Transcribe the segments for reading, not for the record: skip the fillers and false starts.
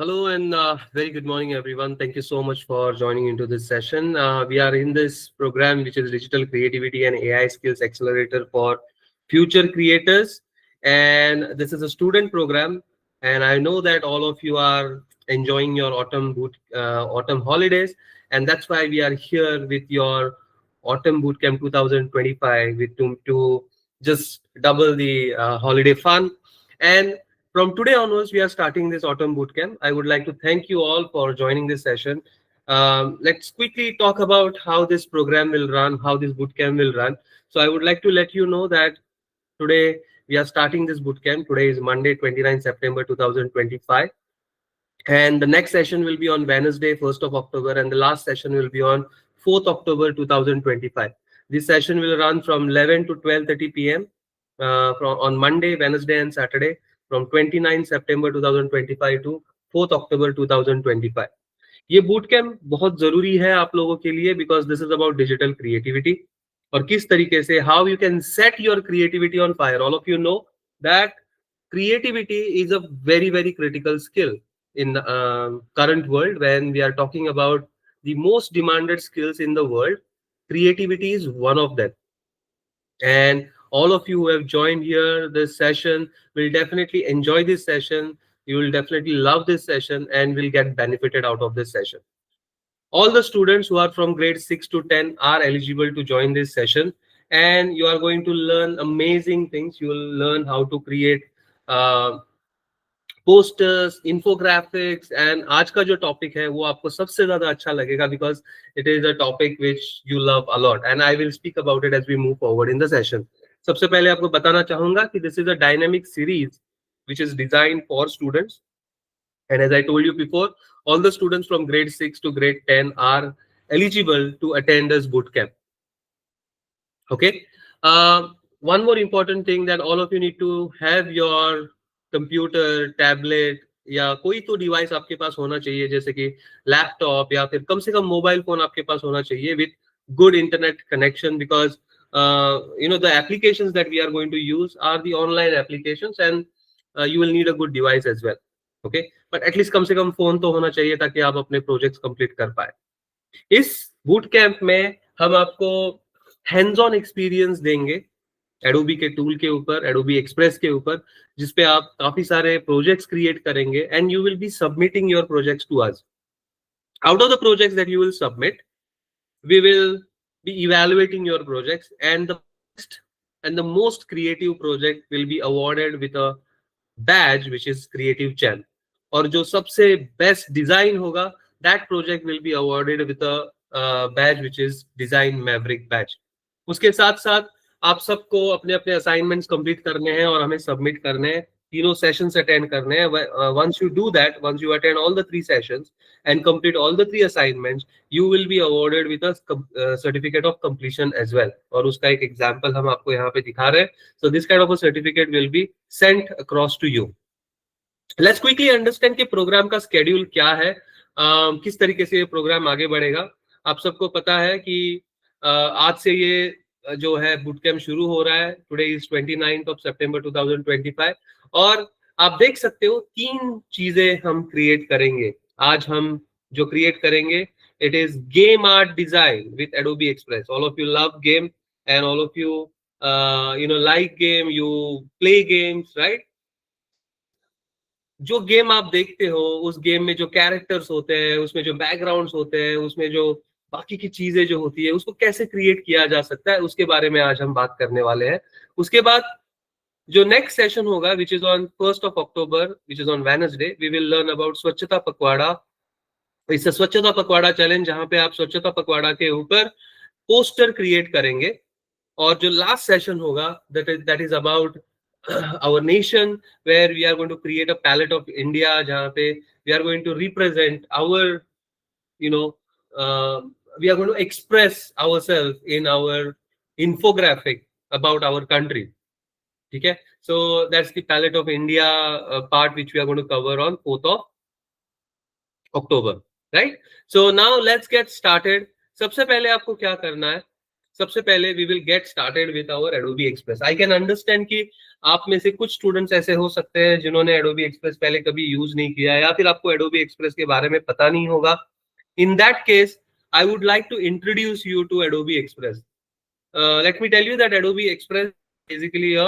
Hello and very good morning, everyone. Thank you so much for joining into this session. We are in this program, which is Digital Creativity and AI Skills Accelerator for Future Creators. And this is a student program. And I know that all of you are enjoying your autumn holidays, and that's why we are here with your Autumn Bootcamp 2025 to just double the holiday fun. And from today onwards, we are starting this autumn bootcamp. I would like to thank you all for joining this session. Let's quickly talk about how this program will run, how this bootcamp will run. So I would like to let you know that today we are starting this bootcamp. Today is Monday, 29 September 2025. And the next session will be on Wednesday, 1st of October, and the last session will be on 4th October 2025. This session will run from 11 to 12:30 p.m. On Monday, Wednesday, and Saturday from 29 September 2025 to 4th October 2025. ये boot camp बहुत जरूरी है आप लोगों के लिए because this is about digital creativity और किस तरीके से how you can set your creativity on fire. All of you know that creativity is a very very critical skill in the current world. When we are talking about the most demanded skills in the world, creativity is one of them. And all of you who have joined here this session will definitely enjoy this session. You will definitely love this session and will get benefited out of this session. All the students who are from grade 6 to 10 are eligible to join this session, and you are going to learn amazing things. You will learn how to create posters, infographics. And आज का जो topic है वो आपको सबसे ज्यादा अच्छा लगेगा because it is a topic which you love a lot and I will speak about it as we move forward in the session. सबसे पहले आपको बताना चाहूंगा कि this is a dynamic series which is design for students. And as I told you before, all the students from grade 6 to grade 10 are eligible to attend this boot camp. Okay. One more important thing that all of you need to have your computer, tablet या कोई तो device आपके पास होना चाहिए, जैसे कि laptop या फिर कम से कम मोबाइल फोन आपके पास होना चाहिए with good internet connection because the applications that we are going to use are the online applications and you will need a good device as well. Okay, but at least कम से कम phone तो होना चाहिए ताकि आप अपने projects complete कर पाए. इस बूट कैंप में हम आपको हैंड्स ऑन एक्सपीरियंस देंगे एडोबी के टूल के ऊपर, एडोबी एक्सप्रेस के ऊपर, जिसपे आप काफी सारे प्रोजेक्ट्स क्रिएट करेंगे and you will be submitting your projects to us. Out of the projects that you will submit, we will be evaluating your projects, and the best and the most creative project will be awarded with a badge which is creative gem. और जो सबसे best design होगा, that project will be awarded with a badge which is design maverick badge. उसके साथ साथ आप सबको अपने अपने असाइनमेंट्स कंप्लीट करने हैं और हमें सबमिट करने हैं. तीनों सेशंस अटेंड करने हैं. Once you do that, once you attend all the 3 sessions and complete all the 3 assignments, you will be awarded with a certificate of completion as well. और उसका एक एग्जांपल हम आपको यहाँ पे दिखा रहे हैं. So this kind of a certificate will be sent across to you. Let's quickly understand कि प्रोग्राम का स्केड्यूल क्या है, किस तरीके से ये प्रोग्राम आगे बढ़ेगा. आप सबको पता है कि आज से ये जो है बूट कैंप शुरू हो रहा है. Today is 29th of September 2025 और आप देख सकते हो 3 चीजें हम क्रिएट करेंगे. आज हम जो क्रिएट करेंगे, it is game art design with Adobe express. All of you love game and all of you like game, you play games, right. जो गेम आप देखते हो, उस गेम में जो कैरेक्टर्स होते हैं, उसमें जो बैकग्राउंड्स होते हैं, उसमें जो बाकी की चीजें जो होती है, उसको कैसे क्रिएट किया जा सकता है, उसके बारे में आज हम बात करने वाले हैं. उसके बाद जो नेक्स्ट सेशन होगा, which is on 1st of October, which is on Wednesday, we will learn about Swachhta Pakhwada. इस स्वच्छता पखवाड़ा चैलेंज, जहां पे आप स्वच्छता पखवाड़ा के ऊपर पोस्टर क्रिएट करेंगे. और जो लास्ट सेशन होगा, that is about our nation, where we are going to create a palette of India, जहां पे we are going to represent our, you know, we are going to express ourselves in our infographic about our country. ठीक है. So that's the palette of India part which we are going to cover on 4th of October, right? So now let's get started. सबसे पहले आपको क्या करना है? सबसे पहले we will get started with our Adobe Express. I can understand कि आप में से कुछ स्टूडेंट्स ऐसे हो सकते हैं जिन्होंने एडोबी एक्सप्रेस पहले कभी यूज नहीं किया, या फिर आपको एडोबी एक्सप्रेस के बारे में पता नहीं होगा. In that case, I would like to introduce you to Adobe Express. Let me tell you that Adobe Express is basically a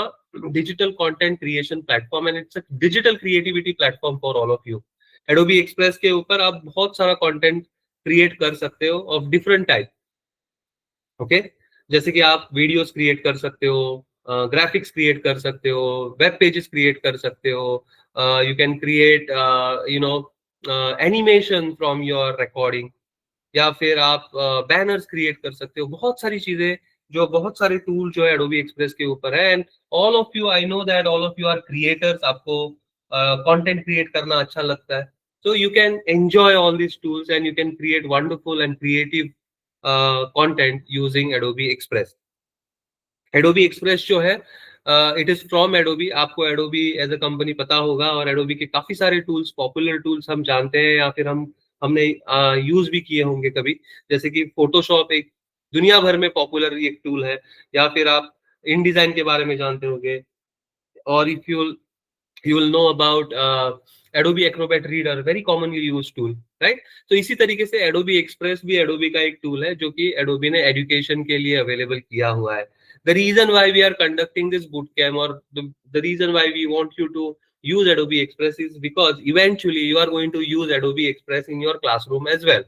digital content creation platform, and it's a digital creativity platform for all of you. Adobe Express के ऊपर आप बहुत सारा content create कर सकते हो of different type. Okay, जैसे कि आप वीडियोस क्रिएट कर सकते हो, ग्राफिक्स क्रिएट कर सकते हो, वेब पेजेस क्रिएट कर सकते हो, you can create you know animation from your recording, या फिर आप बैनर्स क्रिएट कर सकते हो. बहुत सारी चीजें, जो बहुत सारे टूल जो है एडोबी एक्सप्रेस के ऊपर है. And all of you, I know that all of you are creators, आपको कंटेंट क्रिएट करना अच्छा लगता है. So you can enjoy all these tools and you can create wonderful and creative content using Adobe Express. Adobe Express जो है, it is from Adobe. आपको Adobe as a company पता होगा, और Adobe के काफी सारे टूल्स, पॉपुलर टूल्स हम जानते हैं, या फिर हमने यूज भी किए होंगे कभी. जैसे कि फोटोशॉप एक दुनिया भर में पॉपुलर एक टूल है, या फिर आप इन डिजाइन के बारे में जानते होंगे. और if you will know about Adobe Acrobat Reader, very commonly used tool, right? तो इसी तरीके से Adobe Express भी Adobe का एक टूल है जो कि Adobe ने एजुकेशन के लिए अवेलेबल किया हुआ है. The reason why we are conducting this bootcamp, or the reason why we want you to use Adobe Express, is because eventually you are going to use Adobe Express in your classroom as well.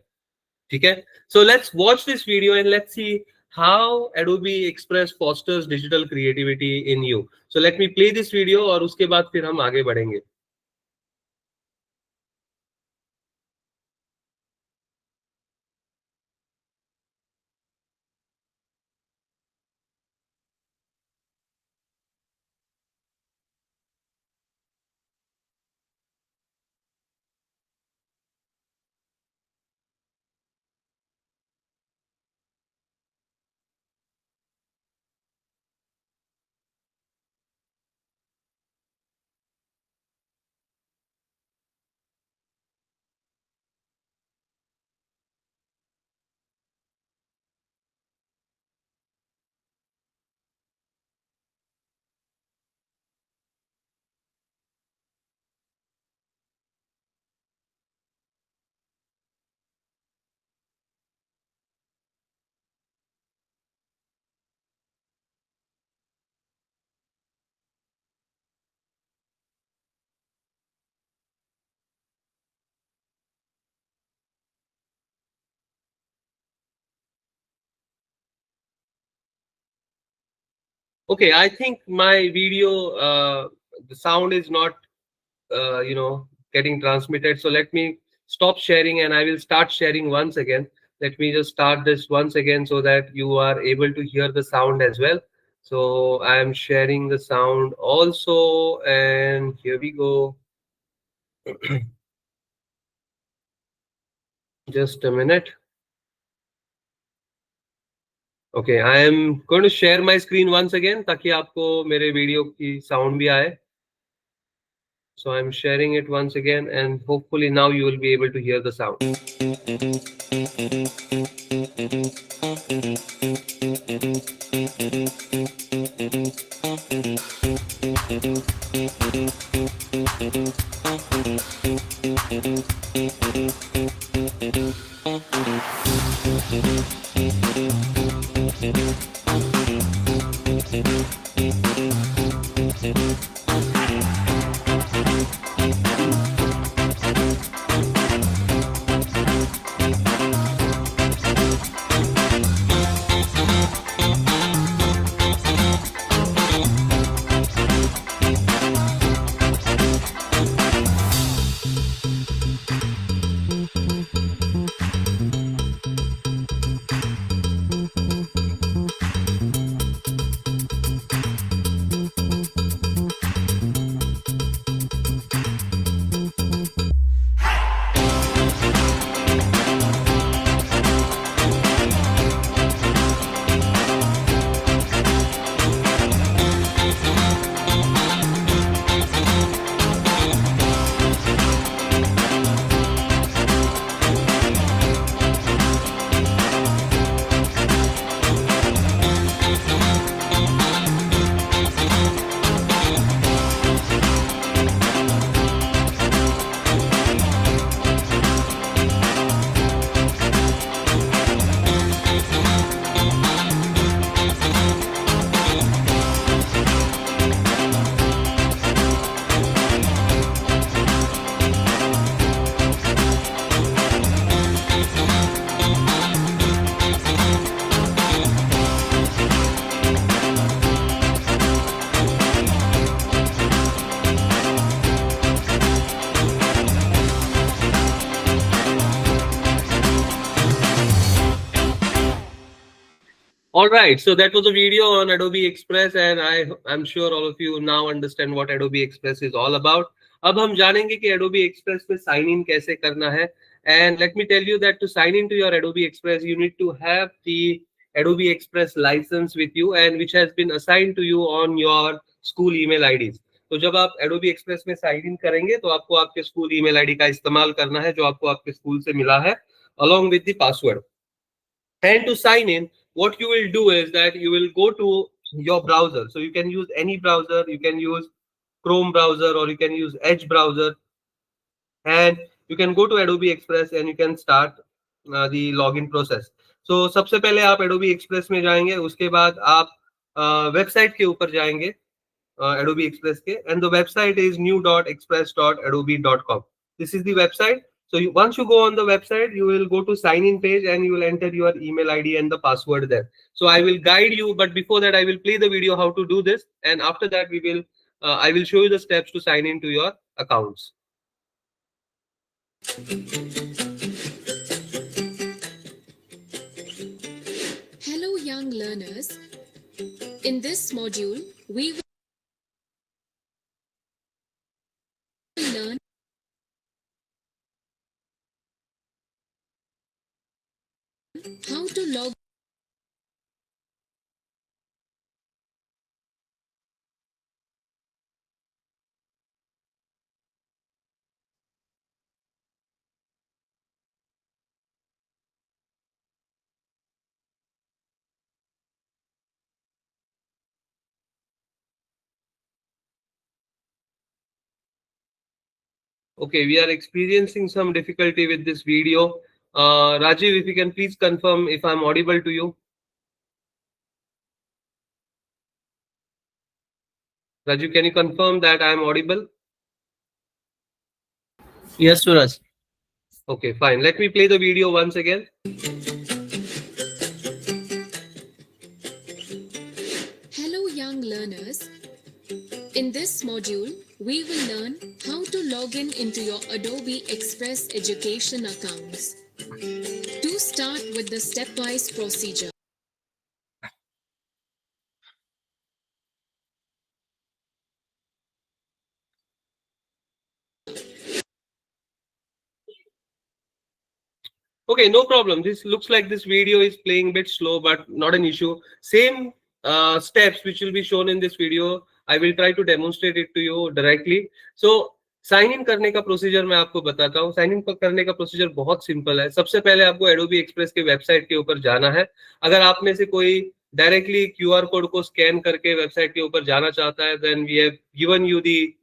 ठीक है? So let's watch this video and let's see how Adobe Express fosters digital creativity in you. So let me play this video और उसके बाद फिर हम आगे बढ़ेंगे. Okay, I think my video, the sound is not, getting transmitted. So let me stop sharing and I will start sharing once again. Let me just start this once again so that you are able to hear the sound as well. So I am sharing the sound also, and here we go. Just a minute. Okay, I am going to share my screen once again ताकि आपको मेरे video की sound भी आए. So I'm sharing it once again, and hopefully now you will be able to hear the sound. All right, so that was a video on Adobe Express, and I'm sure all of you now understand what Adobe Express is all about. अब हम जानेंगे कि Adobe Express में sign in कैसे करना है. And let me tell you that to sign into your Adobe Express, you need to have the Adobe Express license with you, and which has been assigned to you on your school email IDs. तो जब आप Adobe Express में sign in करेंगे, तो आपको आपके school email ID का इस्तेमाल करना है, जो आपको आपके school से मिला है, along with the password. And to sign in, what you will do is that you will go to your browser. So you can use any browser, you can use Chrome browser or you can use Edge browser, and you can go to Adobe Express and you can start the login process. So सबसे पहले आप Adobe Express में जाएंगे, उसके बाद आप website के ऊपर जाएंगे Adobe Express के, and the website is new.express.adobe.com. This is the website. So once you go on the website, you will go to sign in page and you will enter your email ID and the password there. So I will guide you, but before that I will play the video how to do this, and after that I will show you the steps to sign into your accounts. Hello young learners. In this module, we will learn how to log Okay, we are experiencing some difficulty with this video. Rajiv, if you can please confirm if I'm audible to you. Rajiv, can you confirm that I'm audible? Yes, Suraj. Okay, fine. Let me play the video once again. Hello young learners. In this module, we will learn how to log in into your Adobe Express education accounts. To start with the stepwise procedure. Okay, no problem. This looks like this video is playing a bit slow, but not an issue. Same steps which will be shown in this video, I will try to demonstrate it to you directly. So sign in करने का procedure मैं आपको बताता हूँ. Sign in करने का procedure बहुत simple है. सबसे पहले आपको एडोबी एक्सप्रेस के वेबसाइट के ऊपर जाना है. अगर आप में से कोई डायरेक्टली क्यूआर कोड को स्कैन करके वेबसाइट के ऊपर जाना चाहता है, then we have given you the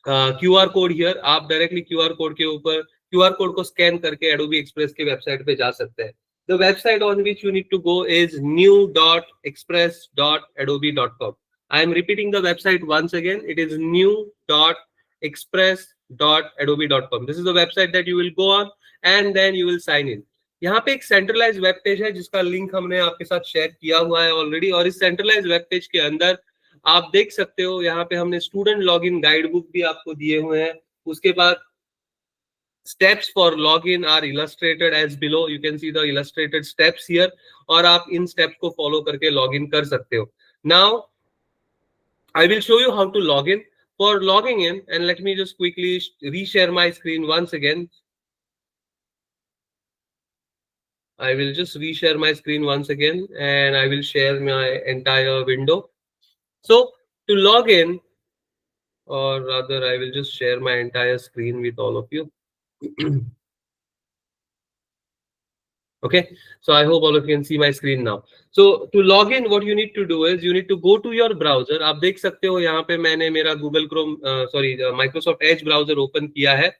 QR code here. आप डायरेक्टली क्यूआर कोड के ऊपर क्यूआर कोड को स्कैन करके एडोबी एक्सप्रेस के वेबसाइट पे जा सकते हैं. The website on which you need to go is new.express.adobe.com. I am repeating the website once again. It is new.express.adobe.com. This is the website that you will go on and then you will sign in. यहाँ पे एक centralise web page है जिसका link हमने आपके साथ share किया हुआ है ऑलरेडी, और इस सेंट्रलाइज वेब पेज के अंदर आप देख सकते हो यहाँ पे हमने स्टूडेंट लॉगिन गाइड बुक भी आपको दिए हुए हैं. उसके बाद steps for login are illustrated as below. You can see the illustrated steps here, और आप इन steps को follow करके login कर सकते हो. Now I will show you how to log in. For logging in, and let me just quickly reshare my screen once again. I will just reshare my screen once again and I will share my entire window. So to log in, or rather I will just share my entire screen with all of you. Okay, so I hope all of you can see my screen now. So to log in, what you need to do is you need to go to your browser. आप देख सकते हो यहाँ पे मैंने मेरा Google Chrome Microsoft Edge browser open किया है.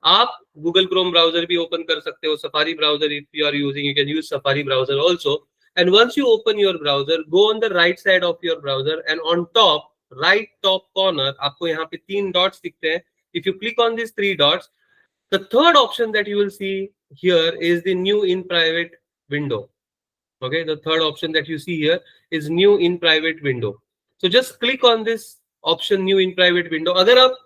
आप Google Chrome browser भी open कर सकते हो. Safari browser, if you are using, you can use Safari browser also. And once you open your browser, go on the right side of your browser and on top, right top corner, आपको यहाँ पे 3 dots दिखते हैं. If you click on these 3 dots, the third option that you will see here is the new in private window. Okay, the third option that you see here is new in private window. So just click on this option, new in private window. अगर आप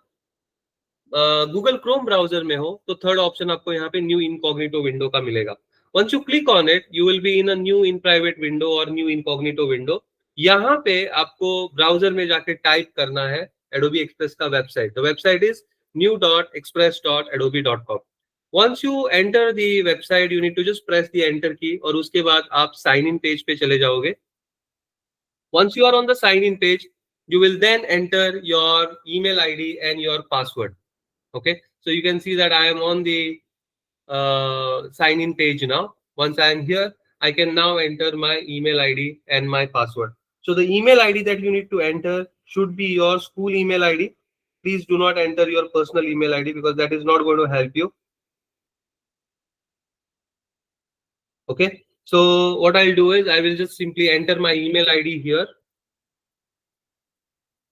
Google Chrome browser में हो तो third option आपको यहाँ पे new incognito window का मिलेगा. Once you click on it, you will be in a new in private window or new incognito window. यहाँ पे आपको ब्राउजर में जाके टाइप करना है Adobe Express का website. The website is new.express.adobe.com. Once you enter the website, you need to just press the enter key और उसके बाद आप sign in page पे चले जाओगे. Once you are on the sign in page, you will then enter your email ID and your password. Okay, so you can see that I am on the sign in page now. Once I am here, I can now enter my email ID and my password. So the email ID that you need to enter should be your school email ID. Please do not enter your personal email ID because that is not going to help you. Okay, so what I'll do is I will just simply enter my email ID here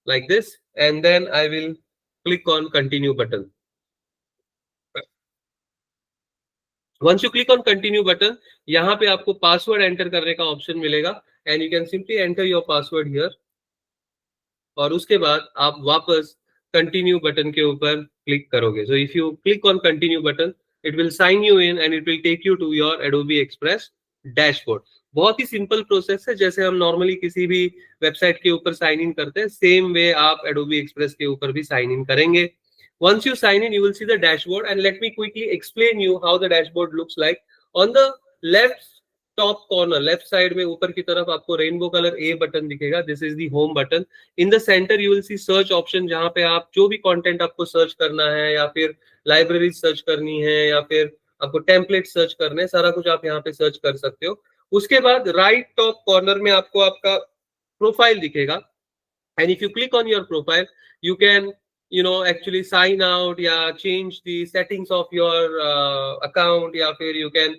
like this, and then I will click on continue button. Once you click on continue button, यहाँ पे आपको password enter करने का option मिलेगा and you can simply enter your password here और उसके बाद आप वापस कंटिन्यू बटन के ऊपर क्लिक करोगे. So if you click on continue button, it will sign you in and it will take you to your Adobe Express dashboard. बहुत ही सिंपल प्रोसेस है, जैसे हम नॉर्मली किसी भी वेबसाइट के ऊपर साइन इन करते हैं, सेम वे आप एडोबी एक्सप्रेस के ऊपर भी साइन इन करेंगे. Once you sign in, you will see the dashboard, and let me quickly explain you how the dashboard looks like. On the left top corner, left side में ऊपर की तरफ आपको rainbow colour A button दिखेगा. This is the home button. In the center you will see search option, जहाँ पे आप जो भी content आपको search करना है या फिर library search करनी है या फिर आपको template search करने हैं, सारा कुछ आप यहाँ पे search कर सकते हो. उसके बाद right top corner में आपको आपका profile दिखेगा, and if you click on your profile, you can actually sign out या change the settings of your account या फिर you can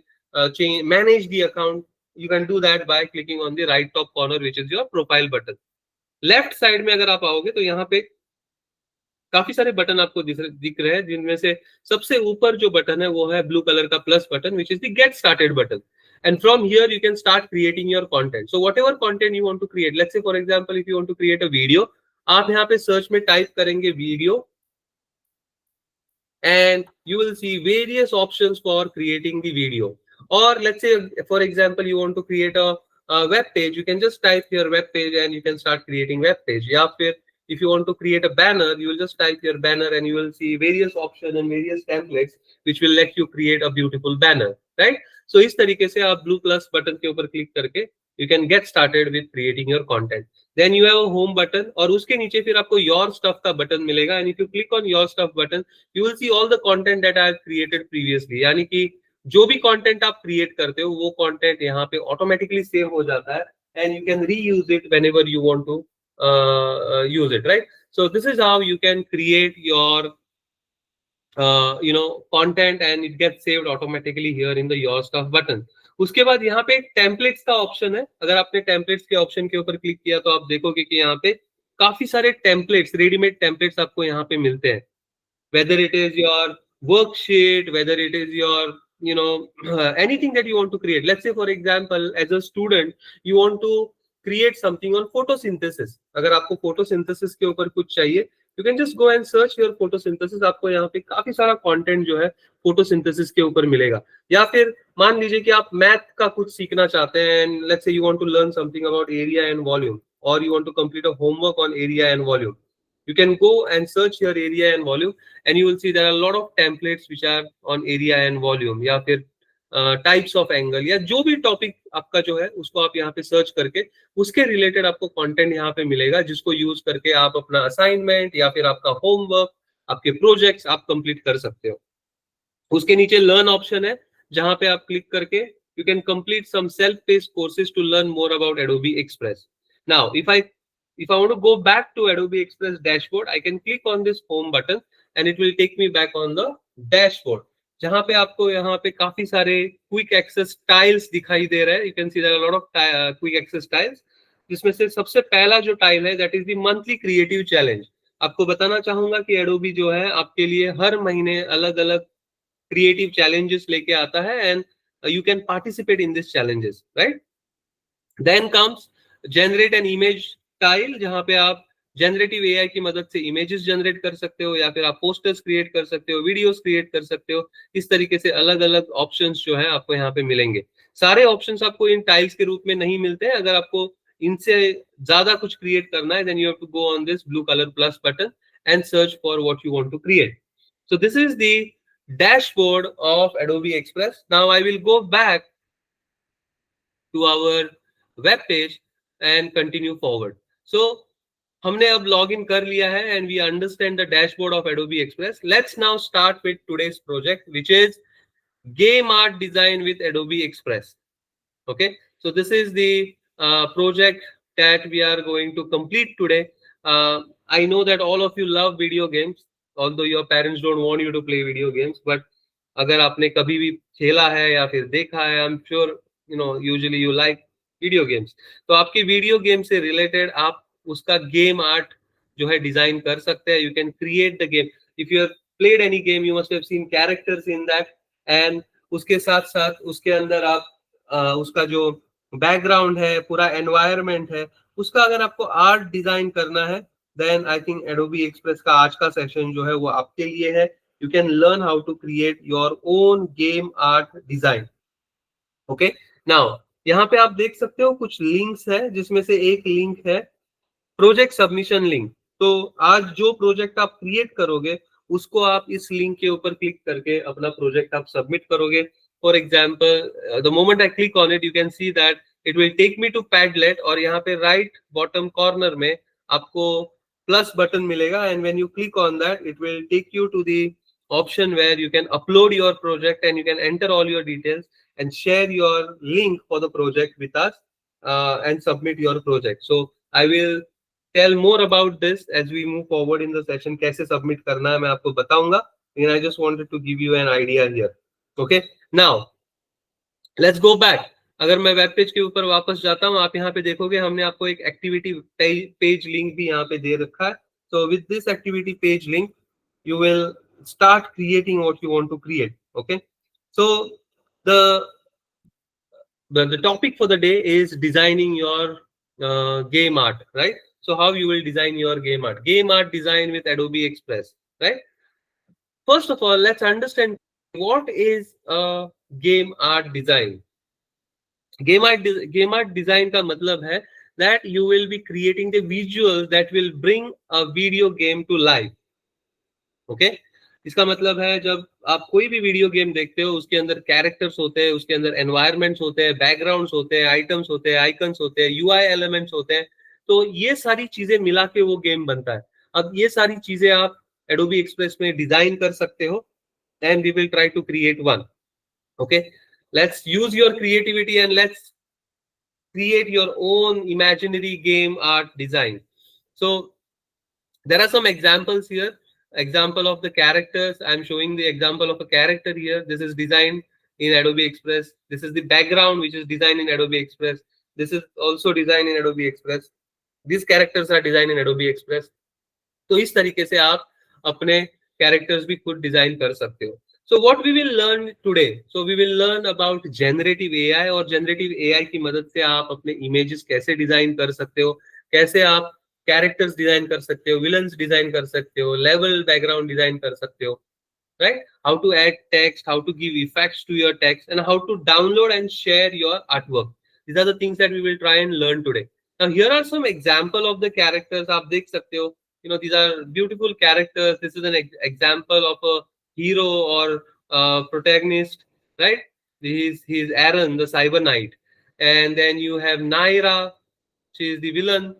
change manage the account. You can do that by clicking on the right top corner, which is your profile button. Left side में अगर आप आओगे तो यहाँ पे काफी सारे बटन आपको दिख रहे हैं, जिनमें से सबसे ऊपर जो बटन है वो है ब्लू कलर का plus button, which is the get started button. And from here you can start creating your content. So whatever content you want to create, let's say for example if you want to create a video, आप यहाँ पे search में type करेंगे video and you will see various options for creating the video. Or let's say for example you want to create a web page, you can just type your web page and you can start creating web page. या फिर if you want to create a banner, you will just type your banner and you will see various options and various templates which will let you create a beautiful banner, right? So इस तरीके से आप blue plus button के ऊपर click करके you can get started with creating your content. Then you have a home button और उसके नीचे फिर आपको your stuff का बटन मिलेगा, and if you click on your stuff button, you will see all the content that I have created previously. यानी कि जो भी content आप create करते हो वो content यहाँ पे automatically save हो जाता है and you can reuse it whenever you want to use it, right? So this is how you can create your content and it gets saved automatically here in the your stuff button. उसके बाद यहाँ पे templates का option है. अगर आपने templates के option के ऊपर क्लिक किया तो आप देखोगे कि यहाँ पे काफी सारे टेम्पलेट्स, रेडीमेड टेम्पलेट्स आपको यहाँ पे मिलते हैं. Whether it is your worksheet, whether it is your anything that you want to create. Let's say for example as a student you want to create something on photosynthesis. अगर आपको photosynthesis के ऊपर कुछ चाहिए, you can just go and search your photosynthesis. आपको यहाँ पे काफी सारा content जो है photosynthesis के ऊपर मिलेगा. या फिर मान लीजिए कि आप मैथ का कुछ सीखना चाहते हैं and let's say you want to learn something about area and volume, or you want to complete a homework on area and volume. You can go and search your area and volume and you will see there are a lot of templates which are on area and volume या फिर types of angle या जो भी topic आपका जो है उसको आप यहाँ पे सर्च करके उसके रिलेटेड आपको कंटेंट यहाँ पे मिलेगा, जिसको यूज करके आप अपना असाइनमेंट या फिर आपका होमवर्क, आपके प्रोजेक्ट्स आप कंप्लीट कर सकते हो. उसके नीचे लर्न ऑप्शन है जहां पे आप क्लिक करके you can complete some self paced courses to learn more about Adobe Express. Now if I want to go back to Adobe Express dashboard, I can click on this home button and it will take me back on the dashboard, जहां पे आपको यहाँ पे काफी सारे quick access tiles दिखाई दे रहे हैं. You can see there are lot of quick access tiles, जिसमें से सबसे पहला जो टाइल है that is the monthly creative challenge. आपको बताना चाहूंगा कि एडोबी जो है आपके लिए हर महीने अलग अलग क्रिएटिव चैलेंजेस लेके आता है and you can participate in these challenges, right? Then comes generate an image tile, जहां पे आप जनरेटिव एआई की मदद से इमेजेस जनरेट कर सकते हो, या फिर आप पोस्टर्स क्रिएट कर सकते हो, वीडियोस क्रिएट कर सकते हो। इस तरीके से अलग अलग ऑप्शंस जो है आपको यहाँ पे मिलेंगे। सारे ऑप्शंस आपको इन टाइल्स के रूप में नहीं मिलते हैं। अगर आपको इनसे ज्यादा कुछ क्रिएट करना है, then you have to go on this blue colour plus button and search for what you want to create. So this is the dashboard of Adobe Express. Now I will go back to our web page and continue forward. So हमने अब log in कर लिया है and we understand the dashboard of Adobe Express. Let's now start with today's project, which is game art design with Adobe Express. Okay, so this is the project that we are going to complete today. I know that all of you love video games, although your parents don't want you to play video games, but अगर आपने कभी भी खेला है या फिर देखा है, I am sure you know usually you like video games, तो आपकी वीडियो गेम से रिलेटेड आप उसका गेम आर्ट जो है डिजाइन कर सकते हैं। You can create the game. If you have played any game, you must have seen characters in that, and उसके साथ साथ उसके अंदर आप उसका जो बैकग्राउंड है, पूरा एनवायरनमेंट है, उसका अगर आपको आर्ट डिजाइन करना है, then I think Adobe Express का आज का सेशन जो है वो आपके लिए है। You can learn how to create your own game art design. Okay, now यहाँ पे आप देख सकते हो कुछ लिंक्स है, जिसमें से एक लिंक है प्रोजेक्ट सबमिशन लिंक। तो आज जो प्रोजेक्ट आप क्रिएट करोगे उसको आप इस लिंक के ऊपर क्लिक करके अपना प्रोजेक्ट आप सबमिट करोगे। For example, the moment I click on it, you can see that it will take me to Padlet, और यहाँ पे राइट बॉटम कॉर्नर में आपको प्लस बटन मिलेगा, and when you click on that it will take you to the option where you can upload your project and you can enter all your details and share your link for the project with us, and submit your project. So I will tell more about this as we move forward in the session. कैसे submit करना है मैं आपको बताऊंगा, and I just wanted to give you an idea here. Okay, now let's go back. अगर मैं web page के ऊपर वापस जाता हूँ, आप यहाँ पे देखोगे हमने आपको एक एक्टिविटी पेज लिंक भी यहाँ पे दे रखा है। So with this activity page link, you will start creating what you want to create. Okay, so the the topic for the day is designing your game art, right? So how you will design your game art design with Adobe Express, right? First of all, let's understand what is a game art design. Game art design का मतलब है that you will be creating the visuals that will bring a video game to life. Okay, इसका मतलब है जब आप कोई भी वीडियो गेम देखते हो, उसके अंदर कैरेक्टर्स होते हैं, उसके अंदर एनवायरनमेंट्स होते हैं, बैकग्राउंड्स होते हैं, आइटम्स होते हैं, आइकन्स होते हैं, यूआई एलिमेंट्स होते हैं, तो ये सारी चीजें मिला के वो गेम बनता है। अब ये सारी चीजें आप एडोबी एक्सप्रेस में डिजाइन कर सकते हो, and we will try to create one. Okay, let's use your creativity and let's create your own imaginary game art design. So there are some examples here. Example of the characters. I'm showing the example of a character here. This is designed in Adobe Express. This is the background which is designed in Adobe Express. This is also designed in Adobe Express. These characters are designed in Adobe Express. तो इस तरीके से आप अपने characters भी खुद design कर सकते हो। So what we will learn today? So we will learn about generative AI, और generative AI की मदद से आप अपने इमेजेस कैसे डिजाइन कर सकते हो, कैसे आप कैरेक्टर्स डिजाइन कर सकते हो, विलन्स डिजाइन कर सकते हो, लेवल बैकग्राउंड डिजाइन कर सकते हो, right? How to add text, how to give effects to your text, and how to download and share your artwork. These are the things that we will try and learn today. Now here are some example of the characters. आप देख सकते हो, you know, these are beautiful characters. This is an example of a hero or protagonist, right? He's Aaron, the cyber knight, and then you have Naira, she is the villain.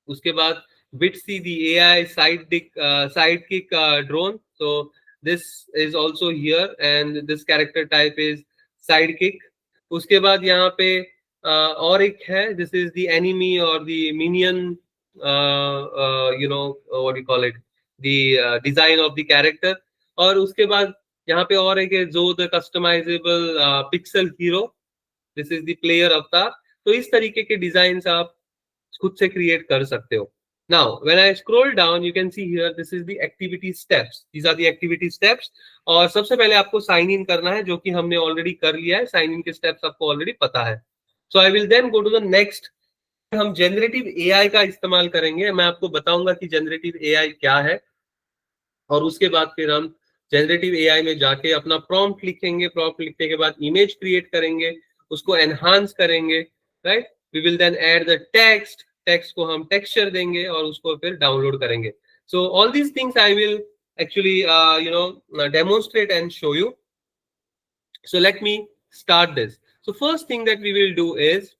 उसके बाद Bitsy, the AI sidekick drone. So this is also here, and this character type is sidekick. उसके बाद यहाँ पे और एक है, this is the enemy or the minion, you know, what do you call it, the design of the character. और उसके बाद यहाँ पे और एक है जो the customizable pixel hero. This is the player avatar. तो इस तरीके के डिजाइन आप खुद से क्रिएट कर सकते हो। Now, when I scroll down, you can see here, this is the activity steps. These are the activity steps. और सबसे पहले आपको साइन इन करना है, जो कि हमने ऑलरेडी कर लिया है। साइन इन के स्टेप्स आपको ऑलरेडी पता है। So I will then go to the next हम जनरेटिव एआई का इस्तेमाल करेंगे। मैं आपको बताऊंगा कि जनरेटिव एआई क्या है, और उसके बाद फिर हम जनरेटिव एआई में जाके अपना प्रॉम्प्ट लिखेंगे। प्रॉम्प्ट लिखने के बाद इमेज क्रिएट करेंगे, उसको एनहांस करेंगे, right. We will then add the text, text को हम टेक्सचर देंगे और उसको फिर डाउनलोड करेंगे। So all these things I will actually demonstrate and show you. So let me start this. So first thing that we will do is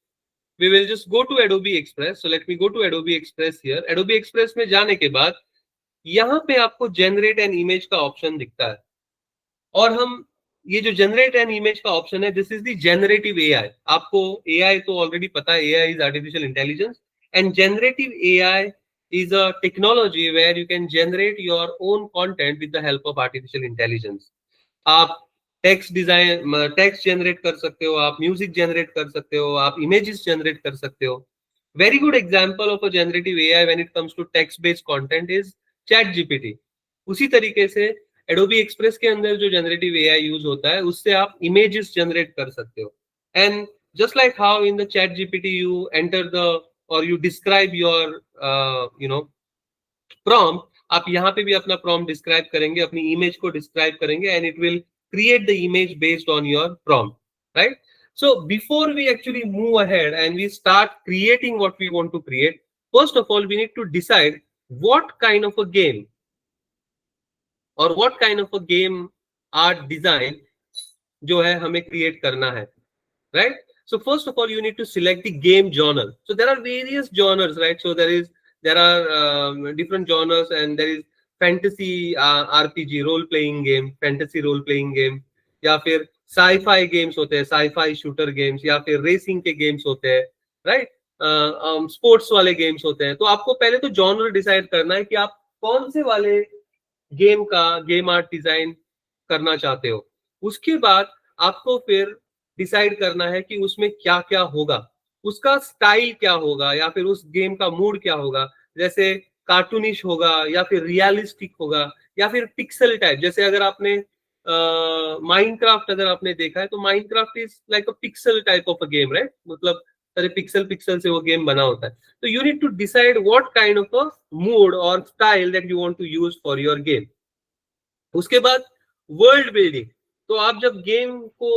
we will just go to Adobe Express. So let me go to Adobe Express here. Adobe Express में जाने के बाद यहाँ पे आपको generate an image का option दिखता है, और हम ये जो जनरेट एन इमेज का ऑप्शन है, this is the generative AI. आपको एआई तो ऑलरेडी पता है, AI is artificial intelligence, and generative AI is a technology where you can generate your own content with the help of artificial intelligence. आप text design, text generate कर सकते हो, आप music generate कर सकते हो, आप इमेजेस जनरेट कर सकते हो। Very good example of a generative AI when it comes to text based content is ChatGPT. उसी तरीके से एडोबी एक्सप्रेस के अंदर जो जनरेटिव एआई यूज होता है, उससे आप इमेजेस जनरेट कर सकते हो। And just like how in the chat GPT you enter the और यू डिस्क्राइब योर प्रॉम्प्ट, आप यहाँ पे भी अपना प्रॉम्प्ट डिस्क्राइब करेंगे, अपनी इमेज को डिस्क्राइब करेंगे, and it will create the image based on your prompt, right? So before we actually move ahead and we start creating what we want to create, first of all we need to decide what kind of a game or what kind of a game art design जो है हमें create करना है, right? So first of all you need to select the game genre. So there are various genres, right? So there are different genres, and there is fantasy RPG role playing game, fantasy role playing game, या फिर sci-fi games होते हैं, sci-fi shooter games, या फिर racing के games होते हैं, right? Sports वाले गेम्स होते हैं। तो आपको पहले तो जॉनर डिसाइड करना है कि आप कौन से वाले गेम का गेम आर्ट डिजाइन करना चाहते हो। उसके बाद आपको फिर डिसाइड करना है कि उसमें क्या क्या होगा, उसका स्टाइल क्या होगा, या फिर उस गेम का मूड क्या होगा। जैसे कार्टूनिश होगा, या फिर रियलिस्टिक होगा, या फिर पिक्सल टाइप। जैसे अगर आपने माइनक्राफ्ट अगर आपने देखा है, तो Minecraft is like a pixel type of a game, right? मतलब सारे पिक्सल पिक्सल से वो गेम बना होता है। तो you need to decide what kind of a mood और style that you want to use for your game. उसके बाद वर्ल्ड बिल्डिंग। तो आप जब गेम को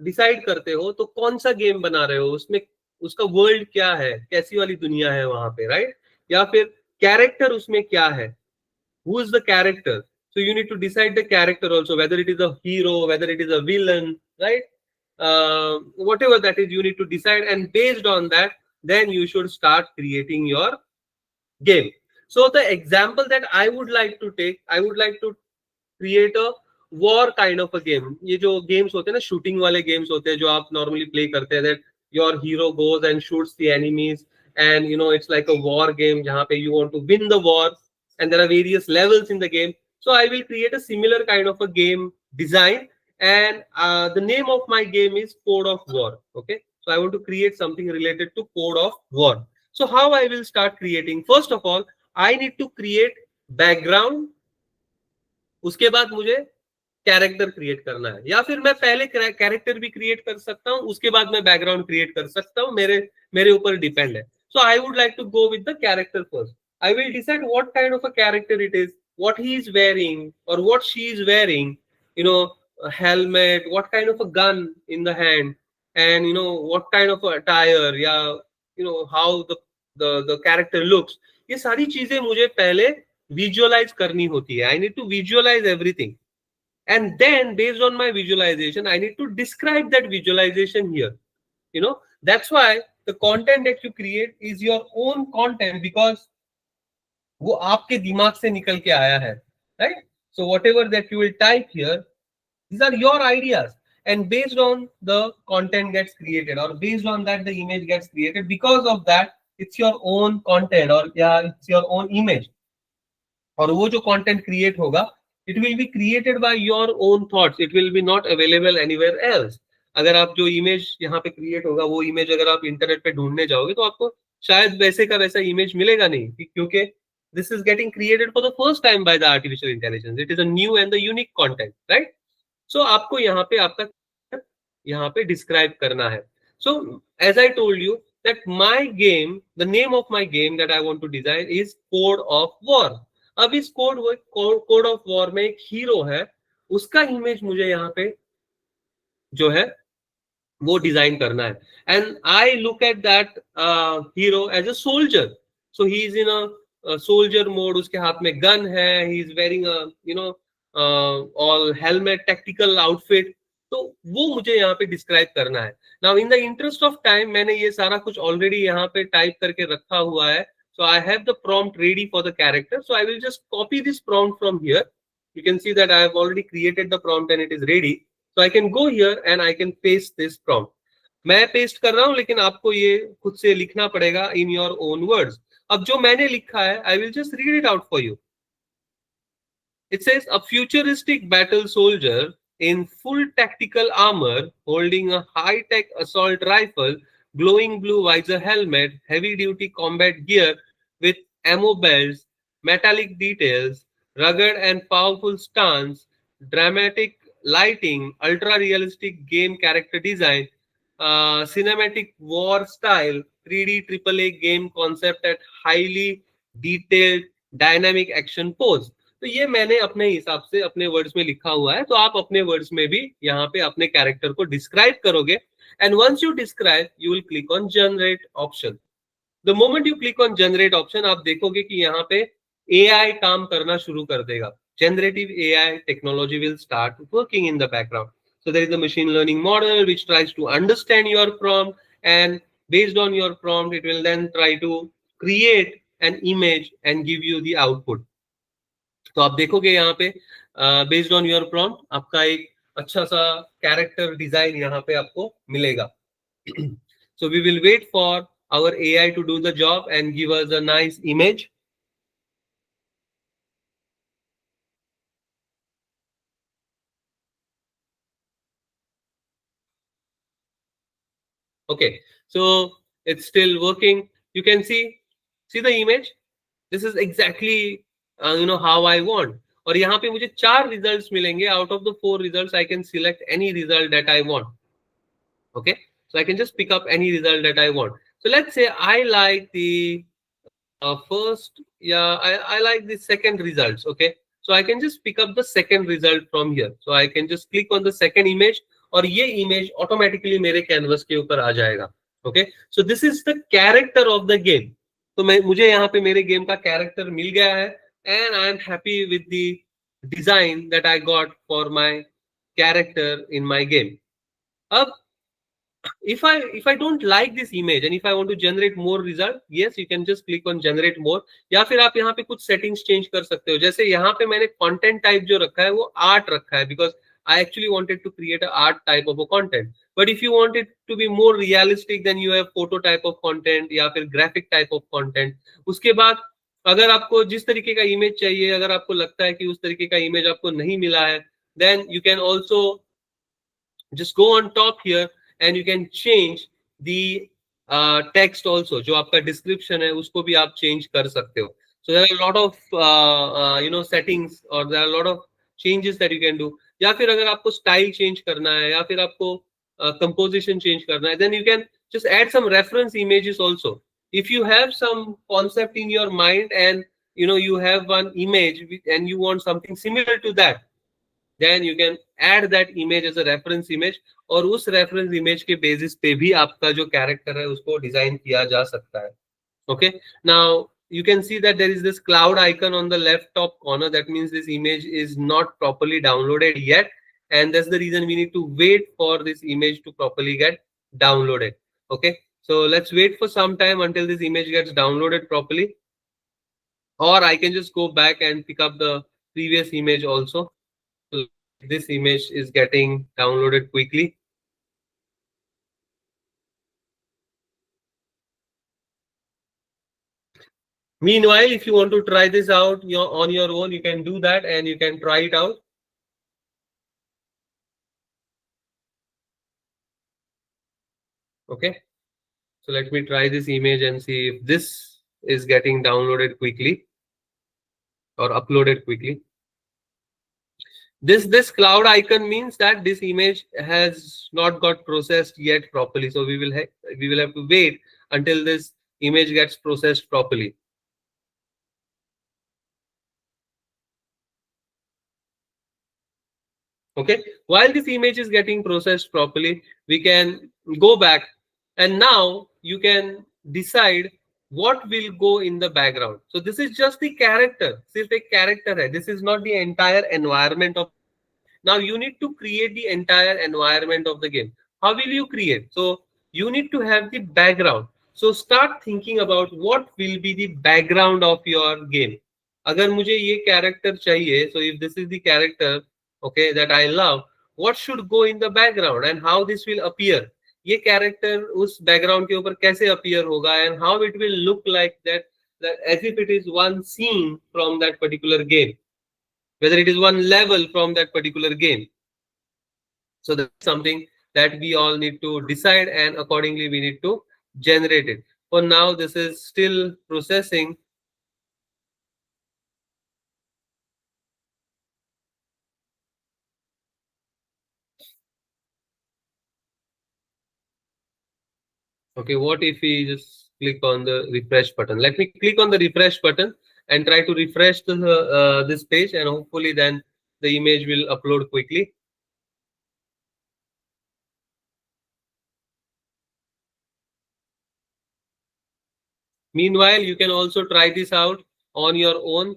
डिसाइड करते हो तो कौन सा गेम बना रहे हो, उसमें उसका वर्ल्ड क्या है, कैसी वाली दुनिया है वहां पे, राइट? या फिर कैरेक्टर उसमें क्या है, who is the character? So you need to decide the character also, whether it is a hero, whether it is a villain, right? Whatever that is, you need to decide, and based on that then you should start creating your game. So the example that I would like to take, I would like to create a war kind of a game. ये जो games होते हैं ना, shooting वाले games होते हैं जो आप नॉर्मली प्ले करते हैं, that your hero goes and shoots the enemies, and you know it's like a war game जहां पे you want to win the war, and there are various levels in the game. So I will create a similar kind of a game design, and the name of my game is Code of War. Okay, so I want to create something related to Code of War. So how I will start creating? First of all, I need to create background, उसके बाद मुझे character create करना है, या फिर मैं पहले character भी क्रिएट कर सकता हूँ, उसके बाद मैं बैकग्राउंड क्रिएट कर सकता हूँ, मेरे मेरे ऊपर डिपेंड है। So I would like to go with the character first. I will decide what kind of a character it is, what he is wearing और what she is wearing, you know, helmet, what kind of a gun in the hand, and you know what kind of a attire, या you know how the character looks। ये सारी चीजें मुझे पहले visualise करनी होती है। I need to visualise everything, and then based on my visualization I need to describe that visualization here, you know। That's why the content that you create is your own content, because वो आपके दिमाग से निकल के आया है, right? So whatever that you will type here, these are your ideas, and based on the content gets created, or based on that the image gets created, because of that it's your own content, or yeah, it's your own image। और वो जो content create होगा, it will be created by your own thoughts, it will be not available anywhere else. अगर आप जो image यहाँ पे create होगा, वो इमेज अगर आप इंटरनेट पे ढूंढने जाओगे तो आपको शायद वैसे का वैसा इमेज मिलेगा नहीं, क्योंकि this is getting created for the first time by the artificial intelligence. It is a new and the unique content, right? So आपको यहाँ पे आपका यहाँ पे डिस्क्राइब करना है। So as I told you, that my game, the name of my game that I want to design is Code of War. अब इस कोड ऑफ वॉर में एक हीरो है, उसका इमेज मुझे यहाँ पे जो है वो डिजाइन करना है. And I look at that hero as a soldier. So he is in a soldier mode, उसके हाथ में गन है, he is wearing a you know all helmet, tactical outfit. तो वो मुझे यहाँ पे डिस्क्राइब करना है. Now in the interest of time मैंने ये सारा कुछ ऑलरेडी यहाँ पे टाइप करके रखा हुआ है. So I have the prompt ready for the character. So I will just copy this prompt from here. You can see that I have already created the prompt and it is ready. So I can go here and I can paste this prompt. मैं paste कर रहा हूं, लेकिन आपको ये खुद से लिखना पड़ेगा इन योर ओन वर्ड्स. अब जो मैंने लिखा है, I will just read it out for you. It says a futuristic battle soldier in full tactical armor, holding a high-tech assault rifle, glowing blue visor helmet, heavy-duty combat gear with ammo belts, metallic details, rugged and powerful stance, dramatic lighting, ultra-realistic game character design, cinematic war style, 3D AAA game concept at highly detailed dynamic action pose. तो ये मैंने अपने हिसाब से अपने words में लिखा हुआ है. तो आप अपने वर्ड्स में भी यहाँ पे अपने कैरेक्टर को डिस्क्राइब करोगे. And once you describe, you will click on generate option. The moment you click on generate option, आप देखोगे कि यहाँ पे एआई काम करना शुरू कर देगा. Generative AI technology will start working in the background. So there is a machine learning model which tries to understand your prompt, and based on your prompt, it will then try to create an image and give you the output. तो आप देखोगे यहाँ पे based on your prompt आपका एक अच्छा सा character design यहाँ पे आपको मिलेगा. So we will wait for our AI to do the job and give us a nice image. Okay, so it's still working. You can see the image. This is exactly how I want. और यहाँ पे मुझे 4 results मिलेंगे. Out of the 4 results I can select any result that I want. Okay, so I can just pick up any result that I want. So let's say I like the first, yeah, I like the second results. Okay, so I can just pick up the second result from here. So I can just click on the second image और ये image automatically मेरे canvas के ऊपर आ जाएगा. Okay, so this is the character of the game. तो मुझे यहाँ पे मेरे game का character मिल गया है, and I am happy with the design that I got for my character in my game. अब if I don't like this image and if I want to generate more result, yes, you can just click on generate more. या फिर आप यहाँ पे कुछ settings change कर सकते हो. जैसे यहाँ पे मैंने content type जो रखा है वो art रखा है, because I actually wanted to create a art type of a content. But if you want it to be more realistic, then you have photo type of content या फिर graphic type of content. उसके बाद अगर आपको जिस तरीके का image चाहिए, अगर आपको लगता है कि उस तरीके का image आपको नहीं मिला है, then you can also just go on top here and you can change the text also. जो आपका description है उसको भी आप change कर सकते हो. So there are a lot of settings, or there are a lot of changes that you can do. या फिर अगर आपको style change करना है, या फिर आपको composition change करना है, then you can just add some reference images also. If you have some concept in your mind and you have one image and you want something similar to that, then you can add that image as a reference image. और उस reference image के basis पे भी आपका जो character है उसको design किया जा सकता है. Okay, now you can see that there is this cloud icon on the left top corner. That means this image is not properly downloaded yet, and that's the reason we need to wait for this image to properly get downloaded. Okay, so let's wait for some time until this image gets downloaded properly, or I can just go back and pick up the previous image also. So this image is getting downloaded quickly. Meanwhile, if you want to try this out on your own, you can do that and you can try it out. Okay, so let me try this image and see if this is getting downloaded quickly or uploaded quickly. This cloud icon means that this image has not got processed yet properly, so we will have to wait until this image gets processed properly. Okay, while this image is getting processed properly, we can go back, and now you can decide what will go in the background. So this is just the character, सिर्फ एक character है. This is not the entire environment of. Now you need to create the entire environment of the game. How will you create? So you need to have the background. So start thinking about what will be the background of your game. अगर मुझे ये character चाहिए, so if this is the character, okay, that I love, what should go in the background and how this will appear? ये character उस background के ऊपर कैसे appear होगा and how it will look like that as if it is one scene from that particular game, whether it is one level from that particular game. So that's something that we all need to decide, and accordingly we need to generate it. For now, this is still processing. Okay, what if we just click on the refresh button? Let me click on the refresh button and try to refresh this page, and hopefully then the image will upload quickly. Meanwhile, you can also try this out on your own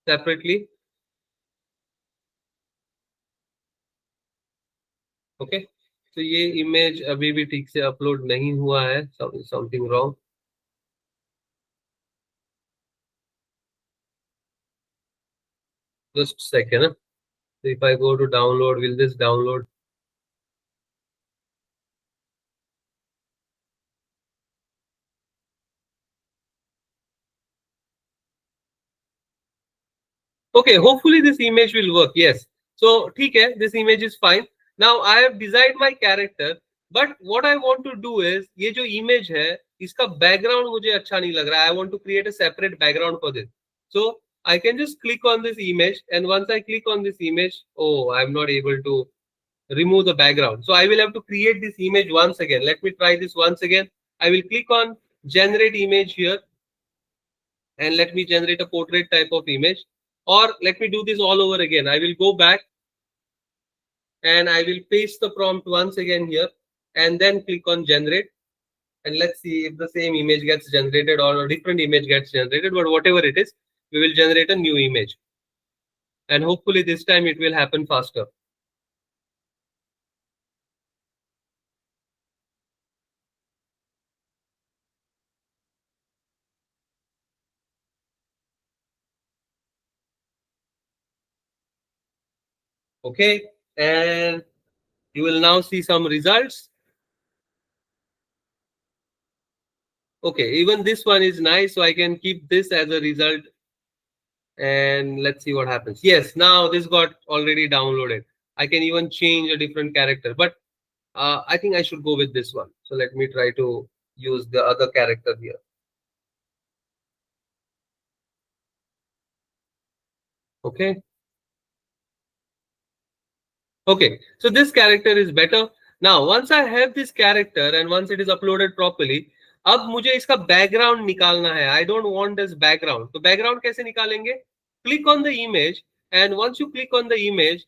separately. Okay, तो ये image अभी भी ठीक से upload नहीं हुआ है, something wrong. Just a second. So if I go to download, will this download? Okay, hopefully this image will work. Yes. So, okay, this image is fine. Now I have designed my character, but what I want to do is, ये जो image है, इसका background मुझे अच्छा नहीं लग रहा है. I want to create a separate background for this. So I can just click on this image, and once I click on this image, oh, I'm not able to remove the background. So I will have to create this image once again. Let me try this once again. I will click on generate image here, and let me generate a portrait type of image, or let me do this all over again. I will go back and I will paste the prompt once again here, and then click on generate, and let's see if the same image gets generated or a different image gets generated. But whatever it is, we will generate a new image, and hopefully this time it will happen faster. Okay, and you will now see some results. Okay, even this one is nice, so I can keep this as a result, and let's see what happens. Yes, now this got already downloaded. I can even change a different character, but I think I should go with this one. So let me try to use the other character here. Okay. Okay, so this character is better. Now, once I have this character and once it is uploaded properly, अब मुझे इसका background निकालना है. I don't want this background. तो background कैसे निकालेंगे? Click on the image, and once you click on the image,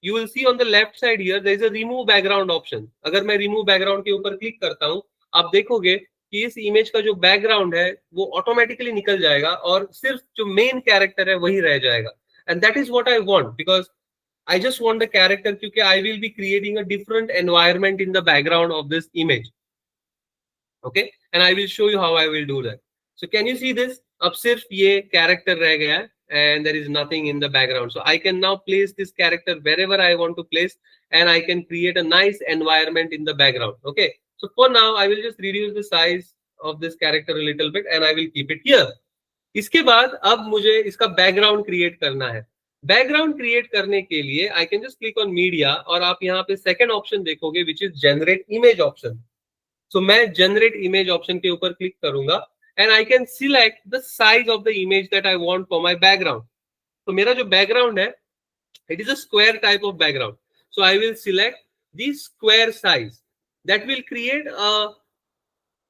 you will see on the left side here there is a remove background option. अगर मैं remove background के ऊपर click करता हूँ, आप देखोगे कि इस image का जो background है वो automatically निकल जाएगा और सिर्फ जो main character है वही रह जाएगा. And that is what I want, because I just want the character because I will be creating a different environment in the background of this image. Okay, and I will show you how I will do that. So can you see this? अब सिर्फ ये character रह गया है, and there is nothing in the background. So I can now place this character wherever I want to place, and I can create a nice environment in the background. Okay, so for now I will just reduce the size of this character a little bit, and I will keep it here. इसके बाद अब मुझे इसका background create करना है. Background create करने के लिए I can just click on media, और आप यहाँ पे सेकंड ऑप्शन देखोगे which is generate image option. So मैं जनरेट इमेज ऑप्शन के ऊपर क्लिक करूंगा, and I can select the size of the image that I want for my background. तो मेरा जो बैकग्राउंड है, it is a square type of background. So I will select the square size. That will create a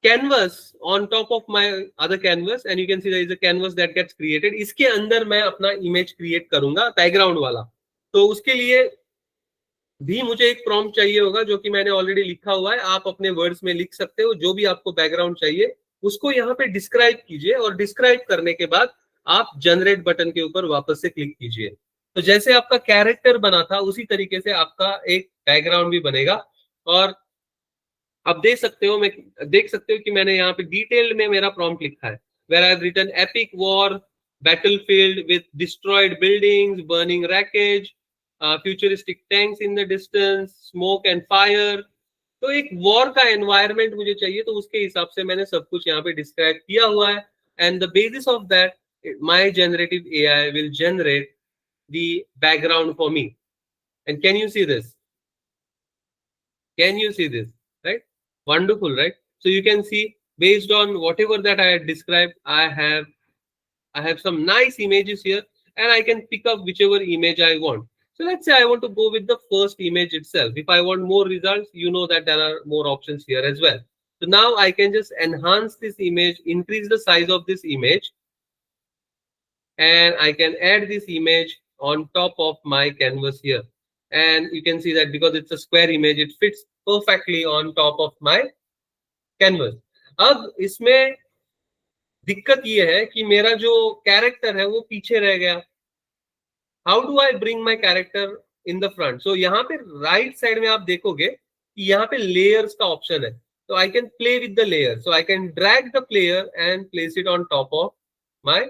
canvas on top of my other canvas and you can see there is a canvas that gets created. इसके अंदर मैं अपना image create करूंगा background वाला. तो उसके लिए भी मुझे एक प्रॉम्प्ट चाहिए होगा जो कि मैंने ऑलरेडी लिखा हुआ है. आप अपने वर्ड्स में लिख सकते हो जो भी आपको बैकग्राउंड चाहिए उसको यहाँ पे डिस्क्राइब कीजिए और डिस्क्राइब करने के बाद आप जनरेट बटन के ऊपर वापस से क्लिक कीजिए. तो जैसे आपका कैरेक्टर बना था उसी तरीके से आपका एक बैकग्राउंड भी बनेगा. और आप देख सकते हो कि मैंने यहाँ पे डिटेल में मेरा प्रॉम्प्ट लिखा है. Where I have written epic war battlefield with destroyed buildings, burning wreckage, futuristic tanks in the distance, smoke and fire. तो एक वॉर का एनवायरमेंट मुझे चाहिए तो उसके हिसाब से मैंने सब कुछ यहाँ पे डिस्क्राइब किया हुआ है. And the basis of that my generative AI will generate the background for me. And can you see this? Can you see this? Right? Wonderful, right? So you can see based on whatever that I had described, I have some nice images here and I can pick up whichever image I want. So let's say I want to go with the first image itself. If I want more results, you know that there are more options here as well. So now I can just enhance this image, increase the size of this image, and I can add this image on top of my canvas here. And you can see that because it's a square image, it fits perfectly on top of my canvas. अब इसमें दिक्कत ये है कि मेरा जो character है वो पीछे रह गया. How do I bring my character in the front? So यहाँ पे राइट साइड में आप देखोगे कि यहाँ पे लेयर्स का ऑप्शन है. तो I can play with the layer. So I can drag the player and place it on top of my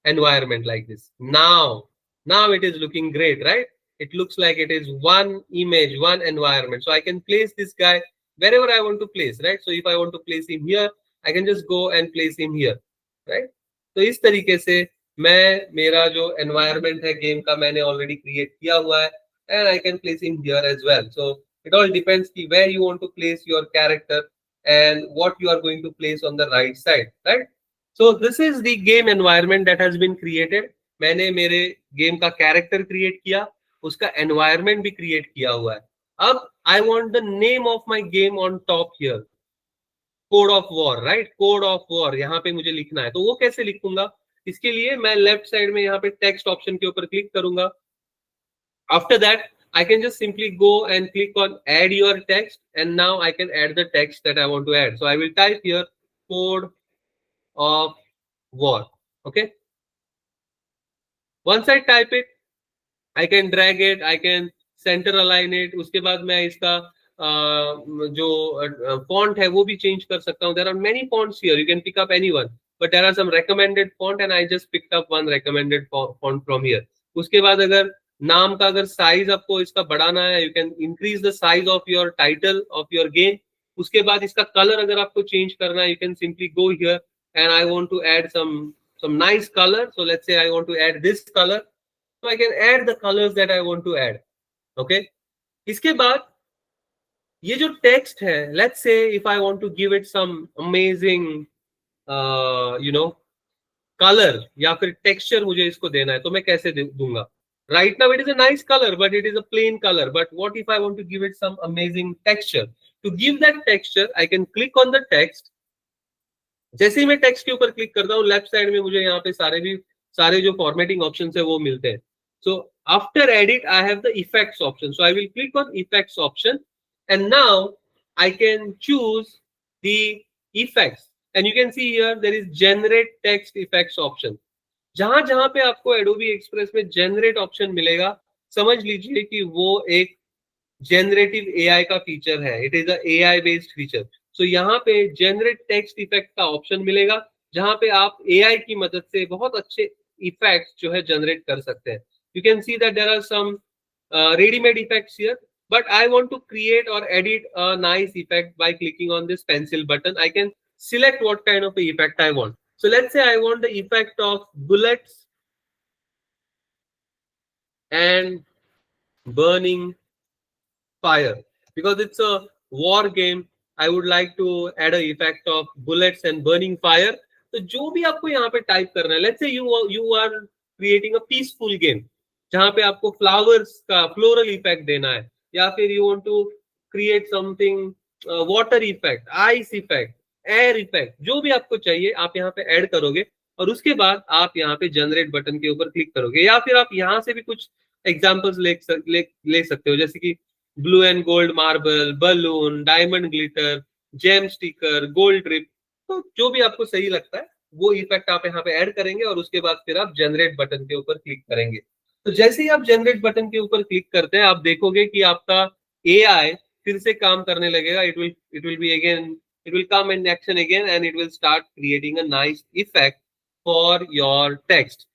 environment like this. Now it is looking great, right? It looks like it is one image, one environment. So I can place this guy wherever I want to place, right? So if I want to place him here, I can just go and place him here, right? तो इस तरीके से मैं मेरा जो environment है game का मैंने already create किया हुआ है and I can place him here as well. So it all depends कि where you want to place your character and what you are going to place on the right side, right? So this is the game environment that has been created. मैंने मेरे game का character create किया, उसका environment भी create किया हुआ है. अब I want the name of my game on top here. Code of war, right? Code of war यहाँ पे मुझे लिखना है. तो वो कैसे लिखूंगा? इसके लिए मैं लेफ्ट साइड में यहाँ पे टेक्स्ट ऑप्शन के ऊपर क्लिक करूंगा. After that I can just simply go and click on add your text and now I can add the text that I want to add. So I will type here code of war. Okay, once I type it I can drag it, I can center align it. उसके बाद मैं इसका जो font है वो भी change कर सकता हूँ. There are many fonts here, you can pick up anyone, but there are some recommended font and I just picked up one recommended font from here. उसके बाद अगर नाम का अगर साइज आपको इसका बढ़ाना है, you can increase the size of your title of your game. उसके बाद इसका कलर अगर आपको चेंज करना है, you can simply go here and I want to add some nice color. So let's say I want to add this color, so I can add the colors that I want to add. Okay, इसके बाद ये जो text है, let's say if I want to give it some amazing colour या फिर texture मुझे इसको देना है, तो मैं कैसे दूंगा? Right now it is a nice color, but it is a plain color. But what if I want to give it some amazing texture? To give that texture, I can click on the text. जैसे ही मैं text के ऊपर click करता हूँ, left side में मुझे यहाँ पे सारे जो फॉर्मेटिंग ऑप्शन है वो मिलते हैं. So after edit I have the effects option. So I will click on effects option and now I can choose the effects and you can see here there is generate text effects option. जहां जहां पे आपको Adobe Express में generate option मिलेगा, समझ लीजिए कि वो एक जनरेटिव एआई का फीचर है. It is a AI based feature. So यहाँ पे जनरेट टेक्स्ट इफेक्ट का ऑप्शन मिलेगा, जहां पे आप एआई की मदद से बहुत अच्छे इफेक्ट्स जो है जनरेट कर सकते हैं. You can see that there are some readymade effects here, but I want to create or edit a nice effect by clicking on this pencil button. I can select what kind of a effect I want. So let's say I want the effect of bullets and burning fire. Because it's a war game, I would like to add a effect of bullets and burning fire. तो जो भी आपको यहाँ पे type करना है, let's say you are creating a peaceful game, जहाँ पे आपको फ्लावर्स का फ्लोरल इफेक्ट देना है, या फिर you want to create something, water effect, ice effect, air effect, जो भी आपको चाहिए आप यहाँ पे ऐड करोगे और उसके बाद आप यहाँ पे जनरेट बटन के ऊपर क्लिक करोगे, या फिर आप यहाँ से भी कुछ एग्जांपल्स ले सकते हो, जैसे कि blue and gold marble, balloon, diamond glitter, gem sticker, gold trip, तो जो भी आपको सही लगता है वो इफेक्ट आप यहाँ पे ऐड करेंगे और उसके बाद फिर आप जनरेट बटन के ऊपर क्लिक करेंगे। तो जैसे ही आप जनरेट बटन के ऊपर क्लिक करते हैं आप देखोगे कि आपका एआई फिर से काम करने लगेगा, it will be again, it will come in action again and it will start creating a nice effect for your text.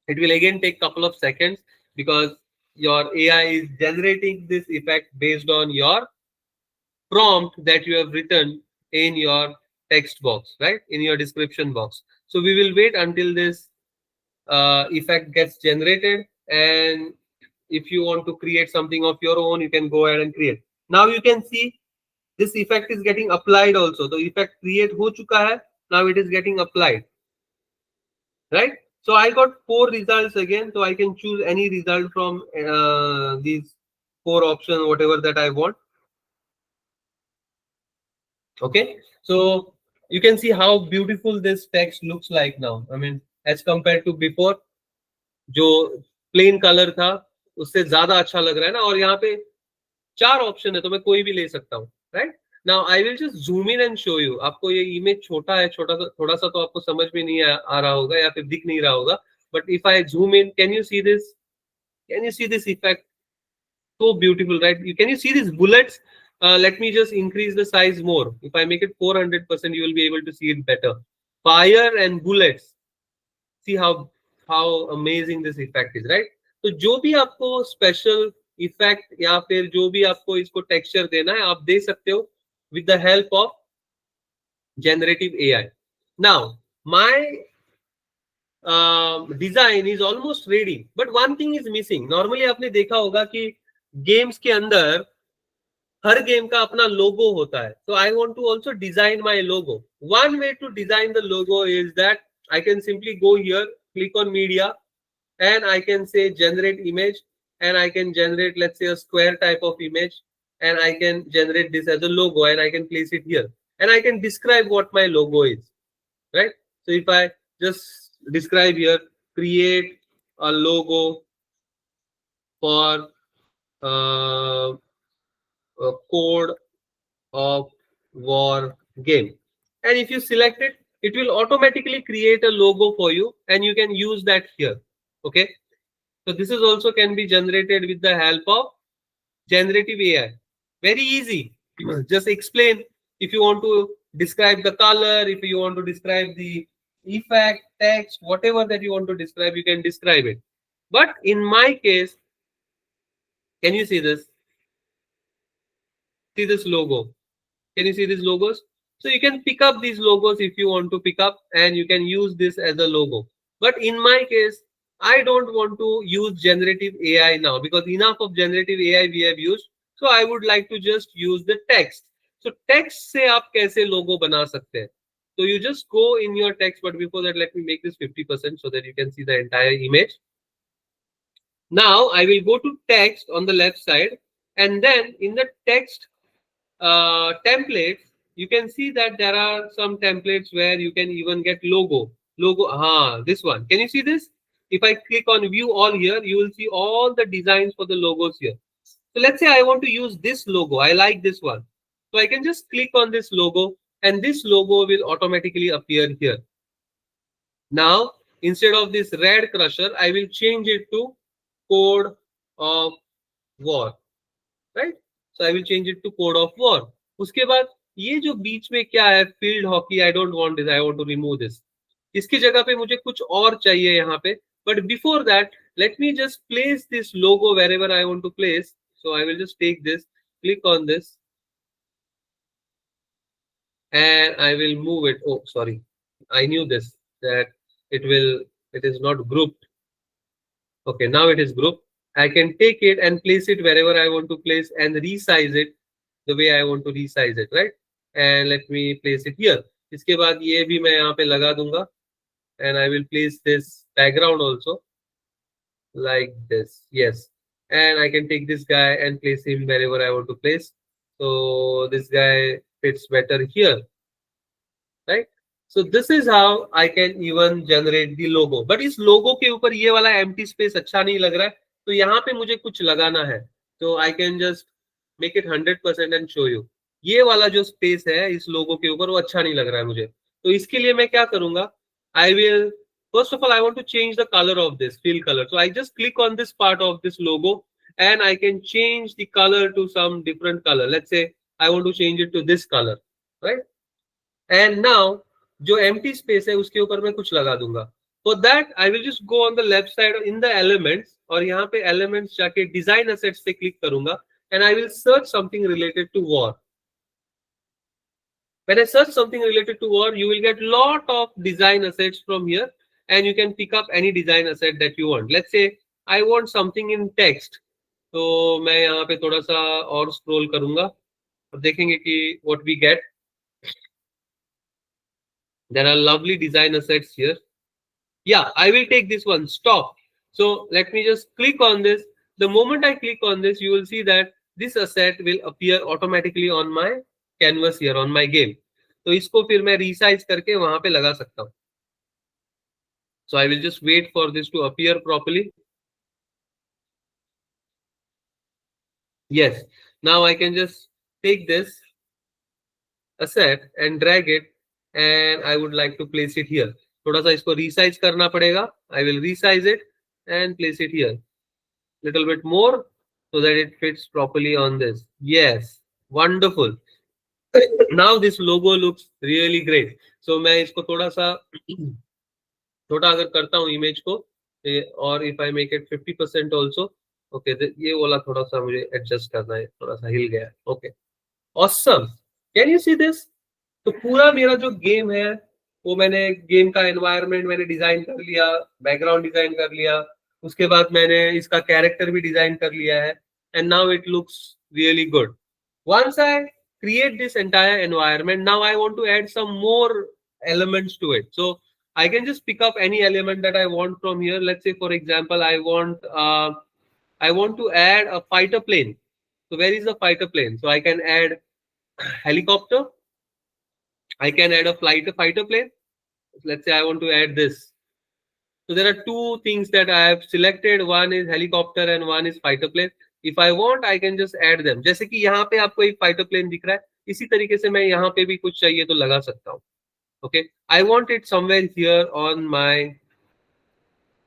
It will again take couple of seconds because your AI is generating this effect based on your prompt that you have written in your text box, right, in your description box. So we will wait until this effect gets generated, and if you want to create something of your own you can go ahead and create. Now you can see this effect is getting applied also. So effect create ho chuka hai, now it is getting applied, right? So I got 4 results again, so I can choose any result from these 4 options, whatever that I want. Okay, so you can see how beautiful this text looks like now. I mean, as compared to before, जो plain colour था उससे ज्यादा अच्छा लग रहा है ना, और यहाँ पे 4 ऑप्शन है तो मैं कोई भी ले सकता हूँ, right? Now I will just zoom in and show you. आपको ये इमेज छोटा है, छोटा सा, थोड़ा सा तो आपको समझ में नहीं आ रहा होगा या फिर दिख नहीं रहा होगा, but if I zoom in, can you see this, can you see this effect? So beautiful, right? You can you see these bullets? Let me just increase the size more. If I make it 400%, you will be able to see it better. Fire and bullets. See how amazing this effect is, right? तो जो भी आपको special effect या फिर जो भी आपको इसको टेक्सचर देना है आप दे सकते हो with the help of generative AI. Now my design is almost ready, but one thing is missing. Normally आपने देखा होगा कि गेम्स के अंदर हर गेम का अपना लोगो होता है. So I want to also design my logo. One way to design the logo is that I can simply go here, click on media, and I can say generate image, and I can generate, let's say, a square type of image, and I can generate this as a logo, and I can place it here, and I can describe what my logo is, right? So if I just describe here, create a logo for a code of war game, and if you select it, it will automatically create a logo for you and you can use that here. Okay, so this is also can be generated with the help of generative AI. Very easy. Just explain if you want to describe the color, if you want to describe the effect, text, whatever that you want to describe, you can describe it. But in my case, can you see this? See this logo? Can you see these logos? So you can pick up these logos if you want to pick up, and you can use this as a logo. But in my case, I don't want to use generative AI now because enough of generative AI we have used. So I would like to just use the text. So text से आप कैसे logo बना सकते हैं? So you just go in your text, but before that, let me make this 50% so that you can see the entire image. Now I will go to text on the left side, and then in the text templates, you can see that there are some templates where you can even get logo. This one. Can you see this? If I click on view all here, you will see all the designs for the logos here. So let's say I want to use this logo. I like this one. So I can just click on this logo and this logo will automatically appear here. Now, instead of this red crusher, I will change it to code of war, right? So I will change it to code of war. उसके बाद ये जो बीच में क्या है, field hockey, I don't want this, I want to remove this. इसकी जगह पे मुझे कुछ और चाहिए यहाँ पे, but before that let me just place this logo wherever I want to place. So I will just take this, click on this, and I will move it. Oh, sorry, I knew this, that it is not grouped. Okay, now it is grouped. I can take it and place it wherever I want to place and resize it the way I want to resize it, right? And let me place it here. इसके बाद ये भी मैं यहाँ पे लगा दूंगा, and I will place this background also like this. Yes, and I can take this guy and place him wherever I want to place. So this guy fits better here, right? So this is how I can even generate the logo. But इस logo के ऊपर ये वाला empty space अच्छा नहीं लग रहा है, तो यहाँ पे मुझे कुछ लगाना है. तो I can just make it 100% and show you. ये वाला जो space है इस logo के ऊपर वो अच्छा नहीं लग रहा है मुझे. तो इसके लिए मैं क्या करूंगा? I will first of all I want to change the color of this fill color. So I just click on this part of this logo and I can change the color to some different color. Let's say I want to change it to this color, right? And now जो empty space है उसके ऊपर मैं कुछ लगा दूंगा. For that I will just go on the left side in the elements और यहाँ पे elements जाके design assets से click करूंगा and I will search something related to war. When I search something related to war, you will get lot of design assets from here and you can pick up any design asset that you want. Let's say I want something in text. तो मैं यहाँ पे थोड़ा सा और scroll करूंगा और देखेंगे कि what we get. There are lovely design assets here. Yeah, I will take this one. Stop. So let me just click on this. The moment I click on this, you will see that this asset will appear automatically on my canvas here, on my game. तो इसको फिर मैं resize करके वहां पे लगा सकता हूँ. So I will just wait for this to appear properly. Yes. Now I can just take this asset and drag it and I would like to place it here. थोड़ा सा इसको resize करना पड़ेगा. I will resize it and place it here. Little bit more so that it fits properly on this. Yes, wonderful. Now this logo looks really great. So मैं इसको थोड़ा सा छोटा अगर करता हूँ इमेज को और if I make it 50% also, okay, ये वाला थोड़ा सा मुझे adjust करना है, थोड़ा सा हिल गया. Okay, awesome. Can you see this? तो पूरा मेरा जो गेम है वो मैंने गेम का एनवायरनमेंट मैंने डिजाइन कर लिया, बैकग्राउंड डिजाइन कर लिया, उसके बाद मैंने इसका कैरेक्टर भी डिजाइन कर लिया है and now it looks really good. Once I create this entire environment, now I want to add some more elements to it. So I can just pick up any element that I want from here. Let's say, for example, I want to add a fighter plane. So where is the fighter plane? So I can add helicopter. I can add a fighter plane. Let's say I want to add this. So there are two things that I have selected. One is helicopter and one is fighter plane. If I want, I can just add them. जैसे कि यहाँ पे आपको एक fighter plane दिख रहा है, इसी तरीके से मैं यहाँ पे भी कुछ चाहिए तो लगा सकता हूँ. Okay, I want it somewhere here on my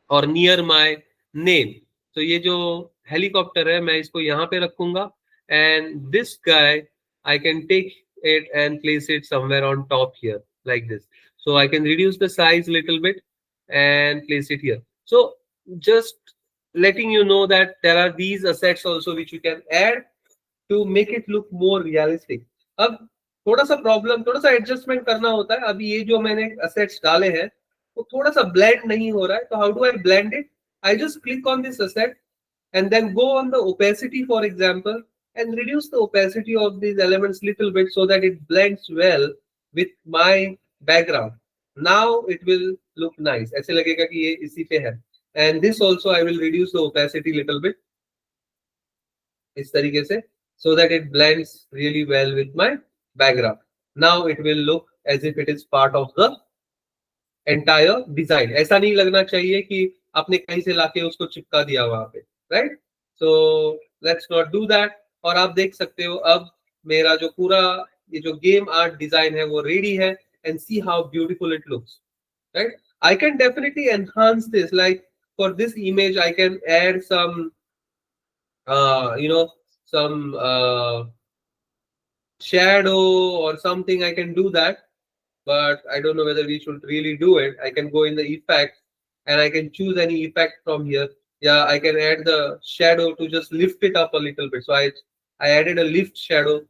or near my name. So ये जो helicopter है मैं इसको यहाँ पे रखूंगा and this guy I can take it and place it somewhere on top here like this. So I can reduce the size little bit and place it here. So just letting you know that there are these assets also which you can add to make it look more realistic. अब थोड़ा सा problem, थोड़ा सा adjustment करना होता है. अभी ये जो मैंने assets डाले हैं वो थोड़ा सा blend नहीं हो रहा है. तो how do I blend it? I just click on this asset and then go on the opacity, for example, and reduce the opacity of these elements little bit so that it blends well with my background. Now it will look nice. ऐसे लगेगा कि ये इसी पे है. And this also I will reduce the opacity little bit इस तरीके से so that it blends really well with my background. Now it will look as if it is part of the entire design. ऐसा नहीं लगना चाहिए कि आपने कहीं से लाके उसको चिपका दिया वहां पे, right? So let's not do that. और आप देख सकते हो अब मेरा जो पूरा ये जो गेम आर्ट डिजाइन है वो रेडी है and see how beautiful it looks, right? I can definitely enhance this. Like for this image I can add some some shadow or something. I can do that, but I don't know whether we should really do it. I can go in the effect and I can choose any effect from here. Yeah, I can add the shadow to just lift it up a little bit. So I added a lift shadow,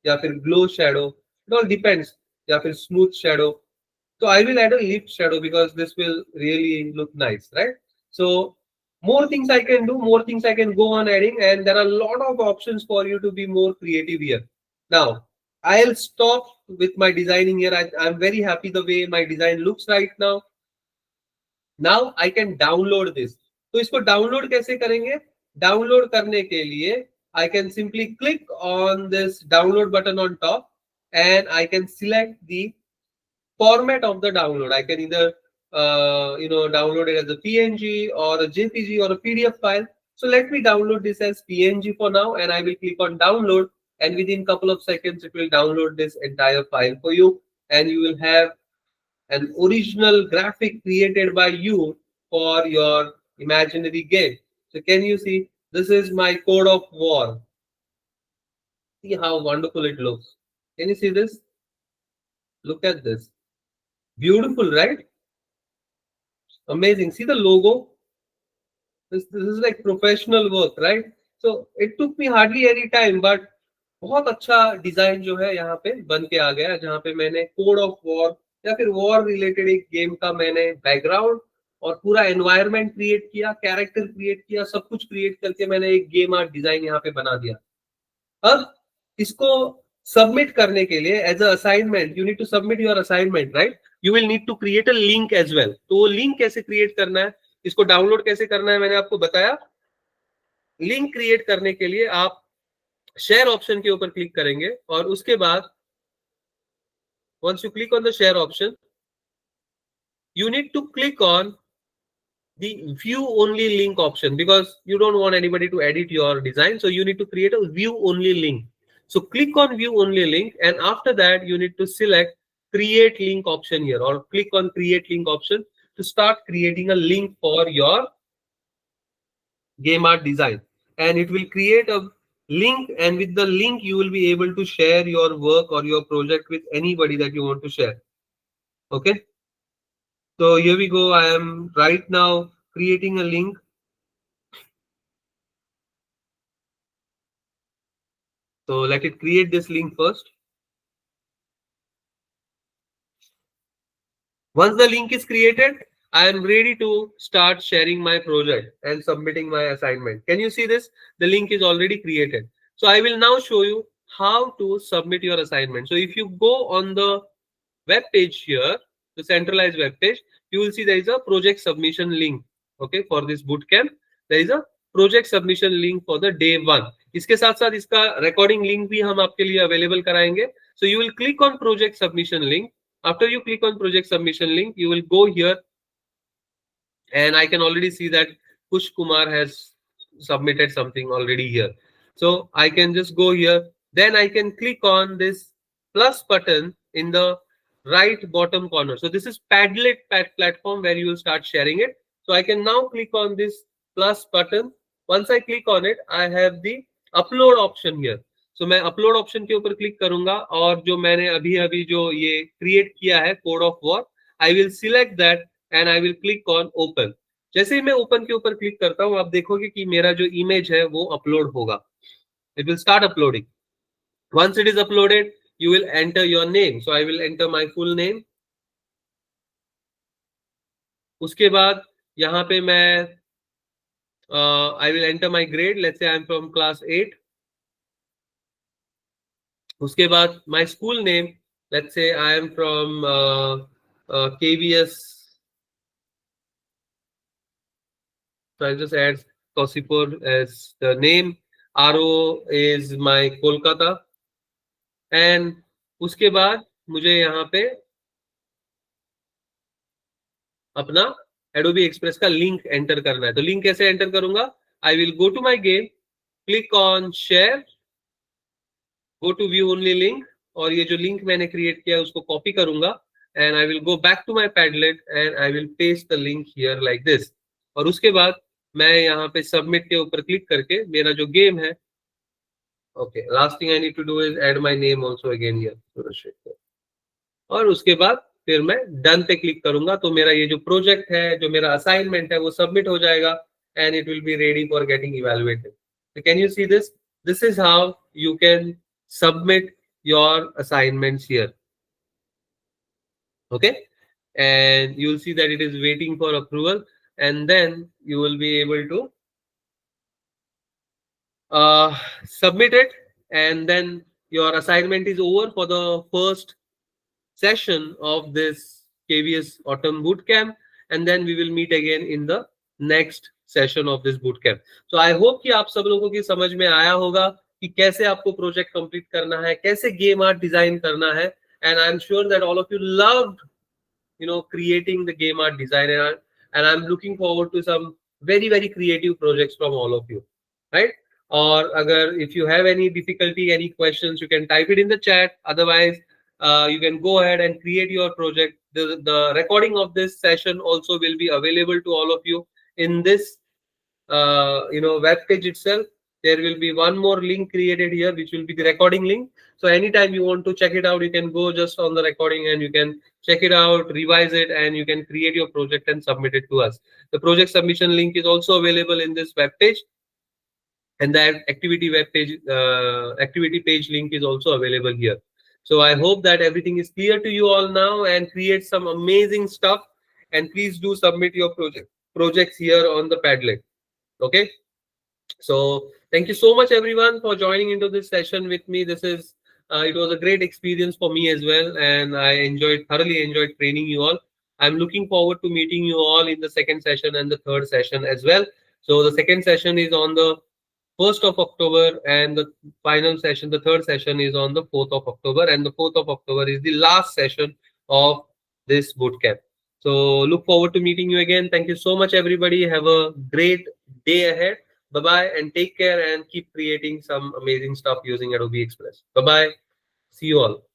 या फिर glow shadow. It all depends. या फिर smooth shadow. So I will add a lift shadow because this will really look nice, right? So more things I can do, more things I can go on adding, and there are a lot of options for you to be more creative here. Now, I'll stop with my designing here. I'm very happy the way my design looks right now. Now I can download this. तो इसको download कैसे करेंगे? Download करने के लिए I can simply click on this download button on top, and I can select the format of the download. I can either download it as a PNG or a JPG or a PDF file. So let me download this as PNG for now, and I will click on download, and within couple of seconds it will download this entire file for you, and you will have an original graphic created by you for your imaginary game. So can you see, this is my code of war. See how wonderful it looks. Can you see this? Look at this. Beautiful, right? Amazing. See the logo? This is like professional work, right? So it took me hardly any time, but बहुत अच्छा design जो है यहाँ पे बन के आ गया, जहाँ पे मैंने कोड ऑफ वॉर या फिर वॉर रिलेटेड एक गेम का मैंने बैकग्राउंड और पूरा एनवायरनमेंट क्रिएट किया, कैरेक्टर क्रिएट किया, सब कुछ क्रिएट करके मैंने एक गेम आर्ट डिजाइन यहाँ पे बना दिया. अब इसको सबमिट करने के लिए as a assignment, you need to submit your assignment, right? You will need to create a link as well. तो वो लिंक कैसे क्रिएट करना है, इसको डाउनलोड कैसे करना है, मैंने आपको बताया. लिंक क्रिएट करने के लिए आप शेयर ऑप्शन के ऊपर क्लिक करेंगे, और उसके बाद once you click on the share option, you need to click on the view only link option, because you don't want anybody to edit your design, so you need to create a view only link. So click on view only link, and after that you need to select create link option here, or click on create link option to start creating a link for your game art design, and it will create a link, and with the link you will be able to share your work or your project with anybody that you want to share. Okay, so here we go. I am right now creating a link. So let it create this link first. Once the link is created, I am ready to start sharing my project and submitting my assignment. Can you see this? The link is already created. So I will now show you how to submit your assignment. So if you go on the web page here, the centralized web page, you will see there is a project submission link. Okay, for this bootcamp, there is a project submission link for the day 1. इसके साथ साथ इसका recording link भी हम आपके लिए available कराएंगे. So you will click on project submission link. After you click on project submission link, you will go here, and I can already see that Push Kumar has submitted something already here. So I can just go here. Then I can click on this plus button in the right bottom corner. So this is Padlet platform where you will start sharing it. So I can now click on this plus button. Once I click on it, I have the upload option here. So मैं upload option के ऊपर click करूंगा, और जो मैंने अभी अभी जो ये क्रिएट किया है code of war, I will select that and I will click on open. जैसे ही मैं ओपन के ऊपर क्लिक करता हूं, आप देखोगे कि मेरा जो इमेज है वो अपलोड होगा. It will start uploading. Once it is uploaded, you will enter your name. So I will enter my full name. उसके बाद यहाँ पे मैं I will enter my grade. Let's say I am from class 8. उसके बाद my school name. Let's say I am from KVS. So I'll just add Kausipur as the name. RO is my Kolkata. And उसके बाद मुझे यहाँ पे अपना Adobe Express का link enter करना है. तो लिंक कैसे एंटर करूंगा? I will go to my game, click on share, go to view only link, और ये जो लिंक मैंने क्रिएट किया है उसको कॉपी करूंगा, and I will go back to my Padlet and I will paste the link here like this. और उसके बाद मैं यहाँ पे सबमिट के ऊपर क्लिक करके मेरा जो गेम है, okay, last thing I need to do is add my name also again here, और उसके बाद फिर मैं डन पे क्लिक करूंगा. तो मेरा ये जो प्रोजेक्ट है, जो मेरा असाइनमेंट है, वो सबमिट हो जाएगा, and it will be ready for getting evaluated. So can you see this? This is how you can submit your assignments here. Okay, and you will see that it is waiting for approval, and then you will be able to submit it, and then your assignment is over for the first session of this KVS Autumn Bootcamp, and then we will meet again in the next session of this boot camp. So I hope कि आप सब लोगों की समझ में आया होगा कि कैसे आपको प्रोजेक्ट कंप्लीट करना है, कैसे गेम आर्ट डिजाइन करना है. And I'm sure that all of you loved, creating the game art design, and I'm looking forward to some very very creative projects from all of you, right? Or agar if you have any difficulty, any questions, you can type it in the chat. Otherwise, you can go ahead and create your project. The recording of this session also will be available to all of you in this web page itself. There will be one more link created here, which will be the recording link. So anytime you want to check it out, you can go just on the recording and you can check it out, revise it, and you can create your project and submit it to us. The project submission link is also available in this web page, and that activity page link is also available here. So I hope that everything is clear to you all now, and create some amazing stuff. And please do submit your projects here on the Padlet. Okay. So thank you so much everyone for joining into this session with me. It was a great experience for me as well, and I thoroughly enjoyed training you all. I'm looking forward to meeting you all in the second session and the third session as well. So the second session is on the 1st of October, and the final session, the third session, is on the 4th of October, and the 4th of October is the last session of this bootcamp. So look forward to meeting you again. Thank you so much everybody. Have a great day ahead. Bye bye, and take care, and keep creating some amazing stuff using Adobe Express. Bye bye. See you all.